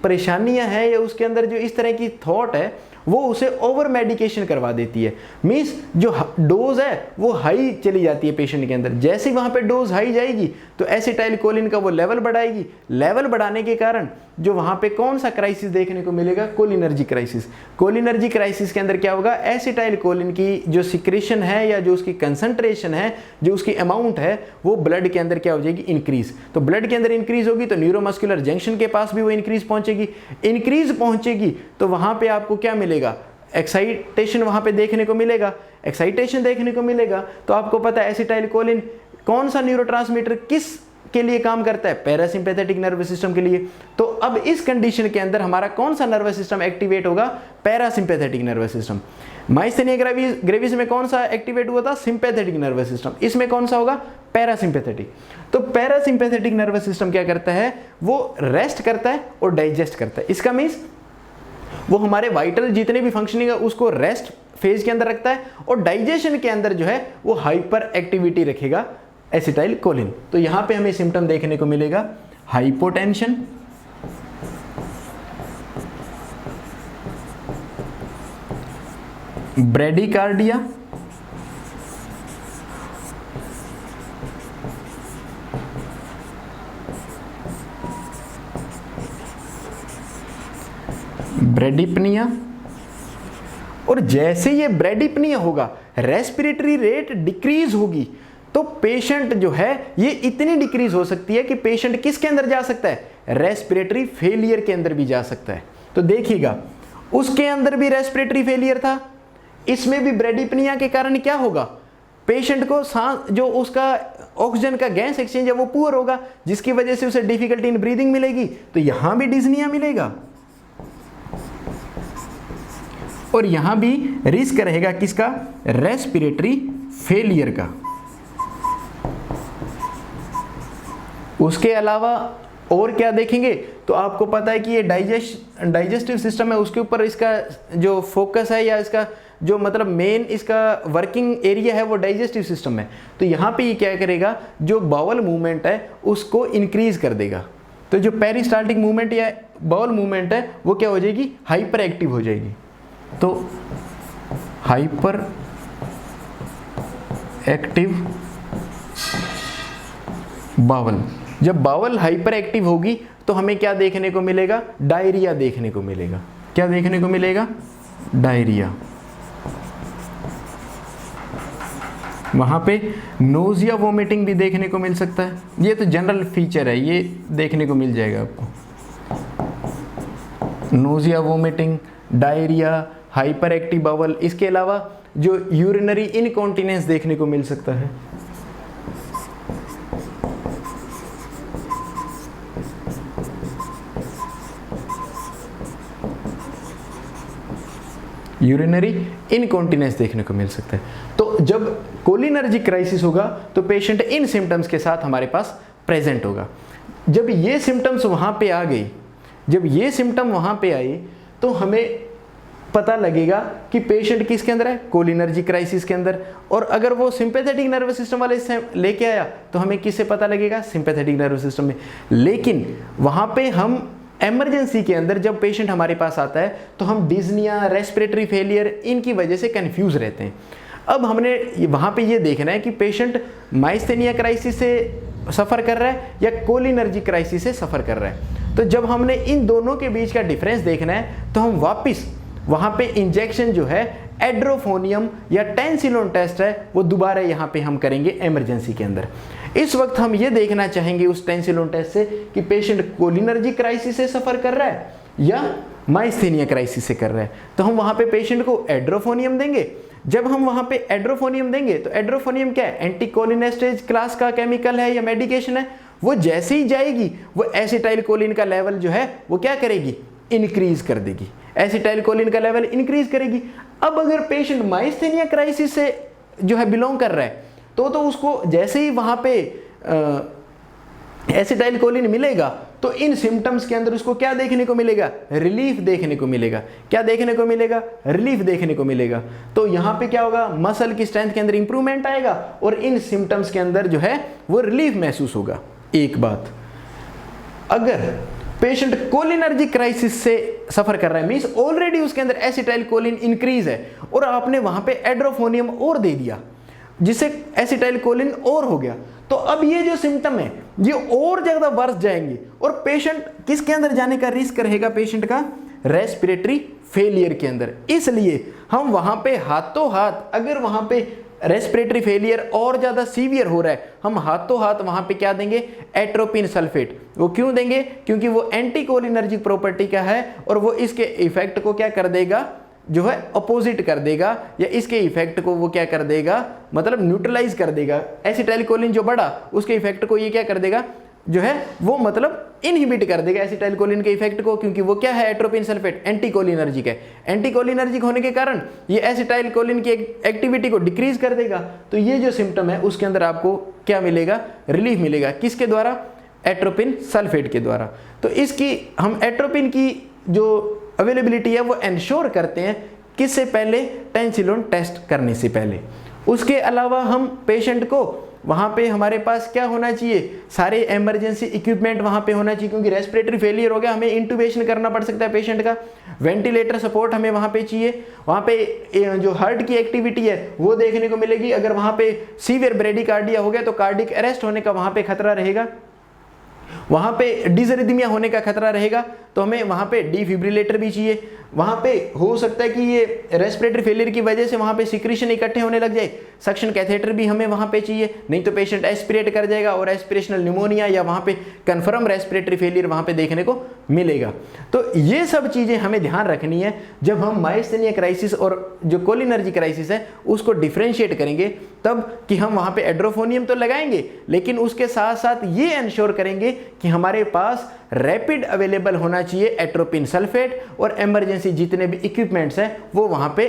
परेशानियां हैं या उसके अंदर जो इस तरह की थॉट है, वो उसे ओवर मेडिकेशन करवा देती है। मीन्स जो डोज है वो हाई चली जाती है पेशेंट के अंदर। जैसे ही वहाँ पे डोज हाई जाएगी तो एसिटाइलकोलिन का वो लेवल बढ़ाएगी। लेवल बढ़ाने के कारण जो वहाँ पे कौन सा क्राइसिस देखने को मिलेगा, कोलिनर्जिक क्राइसिस। कोलिनर्जिक क्राइसिस के अंदर क्या होगा, एसिटाइलकोलिन की जो सिक्रेशन है या जो उसकी कंसंट्रेशन है, जो उसकी अमाउंट है, वो ब्लड के अंदर क्या हो जाएगी, इंक्रीज। तो ब्लड के अंदर इंक्रीज होगी तो न्यूरोमस्कुलर जंक्शन के पास भी वो इंक्रीज पहुंचेगी। इंक्रीज पहुंचेगी तो वहाँ पे आपको क्या मिलेगा, एक्साइटेशन वहाँ पे देखने को मिलेगा। एक्साइटेशन देखने को मिलेगा तो आपको पता है एसिटाइलकोलिन कौन सा न्यूरोट्रांसमीटर किस के लिए काम करता है, पैरासिम्पैथेटिक नर्वस सिस्टम के लिए। तो अब इस कंडीशन के अंदर हमारा कौन सा नर्वस सिस्टम एक्टिवेट होगा, parasympathetic nervous system. Myasthenia gravis में कौन सा एक्टिवेट हुआ था, सिंपैथेटिक नर्वस सिस्टम। इसमें कौन सा होगा, पैरासिम्पैथेटिक। तो पैरासिम्पैथेटिक नर्वस सिस्टम क्या करता है, वो रेस्ट करता है और डाइजेस्ट करता है। इसका मीन्स वो हमारे वाइटल जितने भी फंक्शनिंग है उसको रेस्ट फेज के अंदर रखता है, और डाइजेशन के अंदर जो है वो हाइपर एक्टिविटी रखेगा एसिटाइलकोलिन। तो यहां पे हमें सिम्टम देखने को मिलेगा, हाइपोटेंशन, ब्रेडिकार्डिया, ब्रेडिपनिया। और जैसे ये ब्रेडिपनिया होगा, रेस्पिरेटरी रेट डिक्रीज होगी, तो पेशेंट जो है ये इतनी डिक्रीज हो सकती है कि पेशेंट किसके अंदर जा सकता है, रेस्पिरेटरी फेलियर के अंदर भी जा सकता है। तो देखिएगा उसके अंदर भी रेस्पिरेटरी फेलियर था, इसमें भी ब्रेडिपनिया के कारण क्या होगा, पेशेंट को सांस जो उसका ऑक्सीजन का गैस एक्सचेंज है वो पुअर होगा, जिसकी वजह से उसे डिफिकल्टी इन ब्रीदिंग मिलेगी। तो यहां भी डिस्निया मिलेगा और यहां भी रिस्क रहेगा किसका, रेस्पिरेटरी फेलियर का। उसके अलावा और क्या देखेंगे, तो आपको पता है कि ये डाइजेस्टिव सिस्टम है, उसके ऊपर इसका जो फोकस है या इसका जो मतलब मेन इसका वर्किंग एरिया है वो डाइजेस्टिव सिस्टम है। तो यहाँ पे ये क्या करेगा, जो बाउल मूवमेंट है उसको इंक्रीज कर देगा। तो जो पेरिस्टाल्टिक मूवमेंट या बाउल मूवमेंट है वो क्या हो जाएगी, हाइपर एक्टिव हो जाएगी। तो हाइपर एक्टिव बावल, जब बावल हाइपर एक्टिव होगी तो हमें क्या देखने को मिलेगा, डायरिया देखने को मिलेगा। क्या देखने को मिलेगा, डायरिया। वहां पे नोजिया वोमिटिंग भी देखने को मिल सकता है। ये तो जनरल फीचर है, ये देखने को मिल जाएगा आपको, nausea vomiting, diarrhoea, hyper active bowel. इसके अलावा जो यूरिनरी इनकॉन्टिनेंस देखने को मिल सकता है। यूरिनरी इनकॉन्टिनेंस देखने को मिल सकता है। तो जब कोलिनर्जिक क्राइसिस होगा तो पेशेंट इन सिम्टम्स के साथ हमारे पास प्रेजेंट होगा। जब ये सिम्टम्स वहां पे आ गई, जब ये सिम्टम वहां पे आई, तो हमें पता लगेगा कि पेशेंट किसके अंदर है, कोलिनर्जिक क्राइसिस के अंदर। और अगर वो सिंपैथेटिक नर्वस सिस्टम वाले से लेके आया तो हमें किससे पता लगेगा, सिंपैथेटिक नर्वस सिस्टम में। लेकिन वहां पे हम इमरजेंसी के अंदर जब पेशेंट हमारे पास आता है तो हम डिज़निया, रेस्पिरेटरी फेलियर, इनकी वजह से कंफ्यूज रहते हैं। अब हमने वहाँ पे ये देखना है कि पेशेंट माइस्थेनिया क्राइसिस से सफ़र कर रहा है या कोलिनर्जिक क्राइसिस से सफ़र कर रहा है। तो जब हमने इन दोनों के बीच का डिफरेंस देखना है तो हम वापस वहाँ पे इंजेक्शन जो है एड्रोफोनियम या टेंसिलोन टेस्ट है वो दोबारा यहाँ पे हम करेंगे इमरजेंसी के अंदर। इस वक्त हम ये देखना चाहेंगे उस टेंसिलोन टेस्ट से कि पेशेंट कोलिनर्जिक क्राइसिस से सफ़र कर रहा है या माइस्थेनिया क्राइसिस से कर रहा है। तो हम वहाँ पे पेशेंट को एड्रोफोनियम देंगे। जब हम वहाँ पे एड्रोफोनियम देंगे तो एड्रोफोनियम क्या है, एंटीकोलिनेस्टेज क्लास का केमिकल है या मेडिकेशन है। वो जैसे ही जाएगी वो एसिटाइलकोलिन का लेवल जो है वो क्या करेगी, इंक्रीज कर देगी, एसिटाइलकोलिन का लेवल इंक्रीज करेगी। अब अगर पेशेंट माइस्थेनिया क्राइसिस से जो है बिलोंग कर रहा है तो उसको जैसे ही वहाँ पे एसिटाइलकोलिन मिलेगा तो इन सिम्टम्स के अंदर उसको क्या देखने को मिलेगा, रिलीफ देखने को मिलेगा। क्या देखने को मिलेगा, रिलीफ देखने को मिलेगा। तो यहाँ पे क्या होगा, मसल की स्ट्रेंथ के अंदर इंप्रूवमेंट आएगा और इन सिम्टम्स के अंदर जो है वो रिलीफ महसूस होगा। एक बात, अगर पेशेंट कोलिनर्जिक क्राइसिस से सफर कर रहा है, मींस ऑलरेडी उसके अंदर एसिटाइलकोलिन इंक्रीज है और आपने वहां पे एड्रोफोनियम और दे दिया जिससे एसिटाइलकोलिन और हो गया, तो अब ये जो सिम्टम है ये और ज्यादा बढ़ जाएंगे और पेशेंट किसके अंदर जाने का रिस्क रहेगा, पेशेंट का रेस्पिरेटरी फेलियर के अंदर। इसलिए हम वहां पे हाथों हाथ, अगर वहां पे रेस्पिरेटरी फेलियर और ज़्यादा सीवियर हो रहा है, हम हाथों हाथ वहाँ पे क्या देंगे, एट्रोपिन सल्फेट। वो क्यों देंगे, क्योंकि वो एंटीकोलिनर्जिक प्रॉपर्टी का है और वो इसके इफेक्ट को क्या कर देगा, जो है अपोजिट कर देगा, या इसके इफेक्ट को वो क्या कर देगा, मतलब न्यूट्रलाइज कर देगा। एसिटाइलकोलिन जो बढ़ा उसके इफेक्ट को ये क्या कर देगा, जो है वो मतलब इनहिबिट कर देगा एसिटाइलकोलिन के इफेक्ट को, क्योंकि वो क्या है, एट्रोपिन सल्फेट एंटीकोलिनर्जिक है। एंटीकोलिनर्जिक होने के कारण ये एसिटाइलकोलिन की एक्टिविटी को डिक्रीज कर देगा। तो ये जो सिम्टम है उसके अंदर आपको क्या मिलेगा, रिलीफ मिलेगा। किसके द्वारा, एट्रोपिन सल्फेट के द्वारा। तो इसकी हम एट्रोपिन की जो अवेलेबिलिटी है वो इंश्योर करते हैं किससे पहले, टेंसिलोन टेस्ट करने से पहले। उसके अलावा हम पेशेंट को वहाँ पे हमारे पास क्या होना चाहिए, सारे इमरजेंसी इक्विपमेंट वहाँ पे होना चाहिए, क्योंकि रेस्पिरेटरी फेलियर हो गया, हमें इंटूबेशन करना पड़ सकता है पेशेंट का। वेंटिलेटर सपोर्ट हमें वहाँ पे चाहिए। वहाँ पे जो हार्ट की एक्टिविटी है वो देखने को मिलेगी। अगर वहाँ पे सीवियर ब्रेडिकार्डिया हो गया तो कार्डिक अरेस्ट होने का वहाँ पे खतरा रहेगा, वहाँ पे डिसरिथमिया होने का खतरा रहेगा, तो हमें वहाँ पे डिफिब्रिलेटर भी चाहिए। वहाँ पे हो सकता है कि ये रेस्पिरेटरी फेलियर की वजह से वहाँ पे सिक्रीशन इकट्ठे होने लग जाए, सक्शन कैथेटर भी हमें वहाँ पे चाहिए, नहीं तो पेशेंट एस्पिरेट कर जाएगा और एस्पिरेशनल न्यूमोनिया या वहाँ पे कन्फर्म रेस्पिरेटरी फेलियर वहाँ पे देखने को मिलेगा। तो ये सब चीज़ें हमें ध्यान रखनी है जब हम माइस्थेनिया क्राइसिस और जो कोलिनर्जिक क्राइसिस है उसको डिफ्रेंशिएट करेंगे, तब कि हम वहाँ पे एड्रोफोनियम तो लगाएंगे, लेकिन उसके साथ साथ ये इंश्योर करेंगे कि हमारे पास रैपिड अवेलेबल होना चाहिए एट्रोपिन सल्फेट, और इमरजेंसी जितने भी इक्विपमेंट्स हैं वो वहाँ पे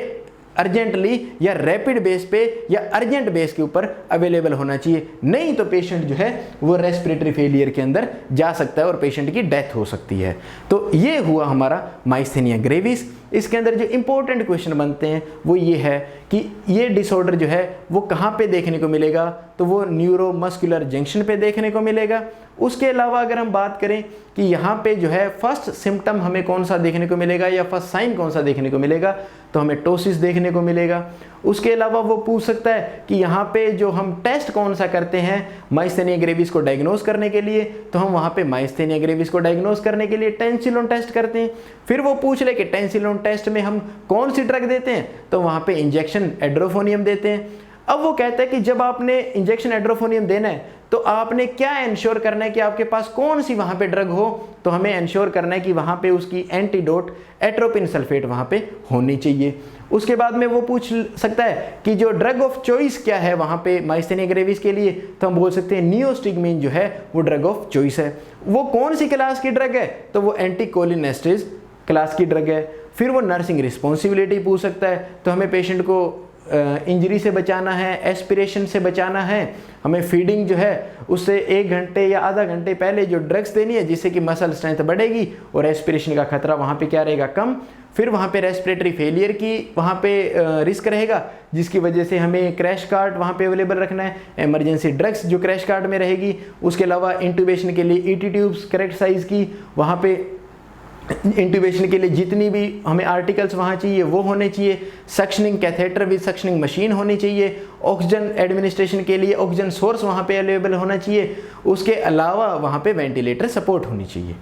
अर्जेंटली या रैपिड बेस पे या अर्जेंट बेस के ऊपर अवेलेबल होना चाहिए। नहीं तो पेशेंट जो है वो रेस्पिरेटरी फेलियर के अंदर जा सकता है और पेशेंट की डेथ हो सकती है। तो ये हुआ हमारा माइस्थेनिया ग्रेविस। इसके अंदर जो इंपॉर्टेंट क्वेश्चन बनते हैं वो ये है कि ये डिसऑर्डर जो है वो कहाँ पे देखने को मिलेगा, तो वो न्यूरोमस्कुलर जंक्शन पे देखने को मिलेगा। उसके अलावा अगर हम बात करें कि यहाँ पे जो है फर्स्ट सिम्टम हमें कौन सा देखने को मिलेगा या फर्स्ट साइन कौन सा देखने को मिलेगा, तो हमें टोसिस देखने को मिलेगा। उसके अलावा वो पूछ सकता है कि यहाँ पे जो हम टेस्ट कौन सा करते हैं माइस्थेनिया ग्रेविस को डायग्नोस करने के लिए, तो हम वहाँ पे माइस्थेनिया ग्रेविस को डायग्नोस करने के लिए टेंसिलोन टेस्ट करते हैं। फिर वो पूछ ले कि टेंसिलोन टेस्ट में हम कौन सी ड्रग देते हैं, तो वहाँ पे इंजेक्शन एड्रोफोनियम देते हैं। अब वो कहता है कि जब आपने इंजेक्शन एड्रोफोनियम देना है तो आपने क्या इंश्योर करना है कि आपके पास कौन सी वहाँ पे ड्रग हो, तो हमें इंश्योर करना है कि वहाँ पे उसकी एंटीडोट एट्रोपिन सल्फेट वहाँ पे होनी चाहिए। उसके बाद में वो पूछ सकता है कि जो ड्रग ऑफ चॉइस क्या है वहाँ पे माइस्थेनिया ग्रेविस के लिए, तो हम बोल सकते हैं नियोस्टिगमिन जो है वो ड्रग ऑफ चॉइस है। वो कौन सी क्लास की ड्रग है, तो वो एंटीकोलिनेस्टेज क्लास की ड्रग है। फिर वो नर्सिंग रिस्पॉन्सिबिलिटी पूछ सकता है, तो हमें पेशेंट को इंजरी से बचाना है, एस्पिरेशन से बचाना है, हमें फीडिंग जो है उससे 1 घंटे या आधा घंटे पहले जो ड्रग्स देनी है जिससे कि मसल स्ट्रेंथ बढ़ेगी और एस्पिरेशन का खतरा वहाँ पे क्या रहेगा, कम। फिर वहाँ पे रेस्पिरेटरी फेलियर की वहाँ पे रिस्क रहेगा जिसकी वजह से हमें क्रैश कार्ड वहाँ पे अवेलेबल रखना है, इमरजेंसी ड्रग्स जो क्रैश कार्ड में रहेगी। उसके अलावा इंट्यूबेशन के लिए ईटी ट्यूब्स करेक्ट साइज़ की वहाँ पे इंट्यूबेशन के लिए जितनी भी हमें आर्टिकल्स वहाँ चाहिए वो होने चाहिए, suctioning catheter with suctioning machine होनी चाहिए, ऑक्सीजन एडमिनिस्ट्रेशन के लिए ऑक्सीजन सोर्स वहाँ पे अवेलेबल होना चाहिए, उसके अलावा वहाँ पे वेंटिलेटर सपोर्ट होनी चाहिए।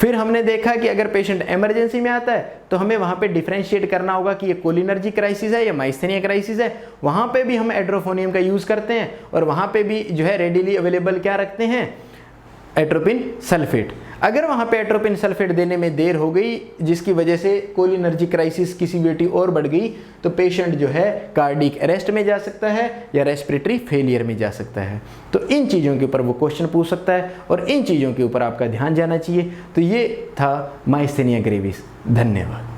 फिर हमने देखा कि अगर पेशेंट इमरजेंसी में आता है तो हमें वहाँ पे डिफरेंशिएट करना होगा कि ये कोलिनर्जी क्राइसिस है या माइस्थेनिया क्राइसिस है। वहाँ पे भी हम एट्रोफोनियम का यूज़ करते हैं और वहाँ पे भी जो है रेडिली अवेलेबल क्या रखते हैं, एट्रोपिन सल्फेट। अगर वहाँ पे एट्रोपिन सल्फेट देने में देर हो गई जिसकी वजह से कोलिनर्जी क्राइसिस की सीवियरिटी और बढ़ गई तो पेशेंट जो है कार्डिक अरेस्ट में जा सकता है या रेस्पिरेटरी फेलियर में जा सकता है। तो इन चीज़ों के ऊपर वो क्वेश्चन पूछ सकता है और इन चीज़ों के ऊपर आपका ध्यान जाना चाहिए। तो ये था माइस्थेनिया ग्रेविस। धन्यवाद।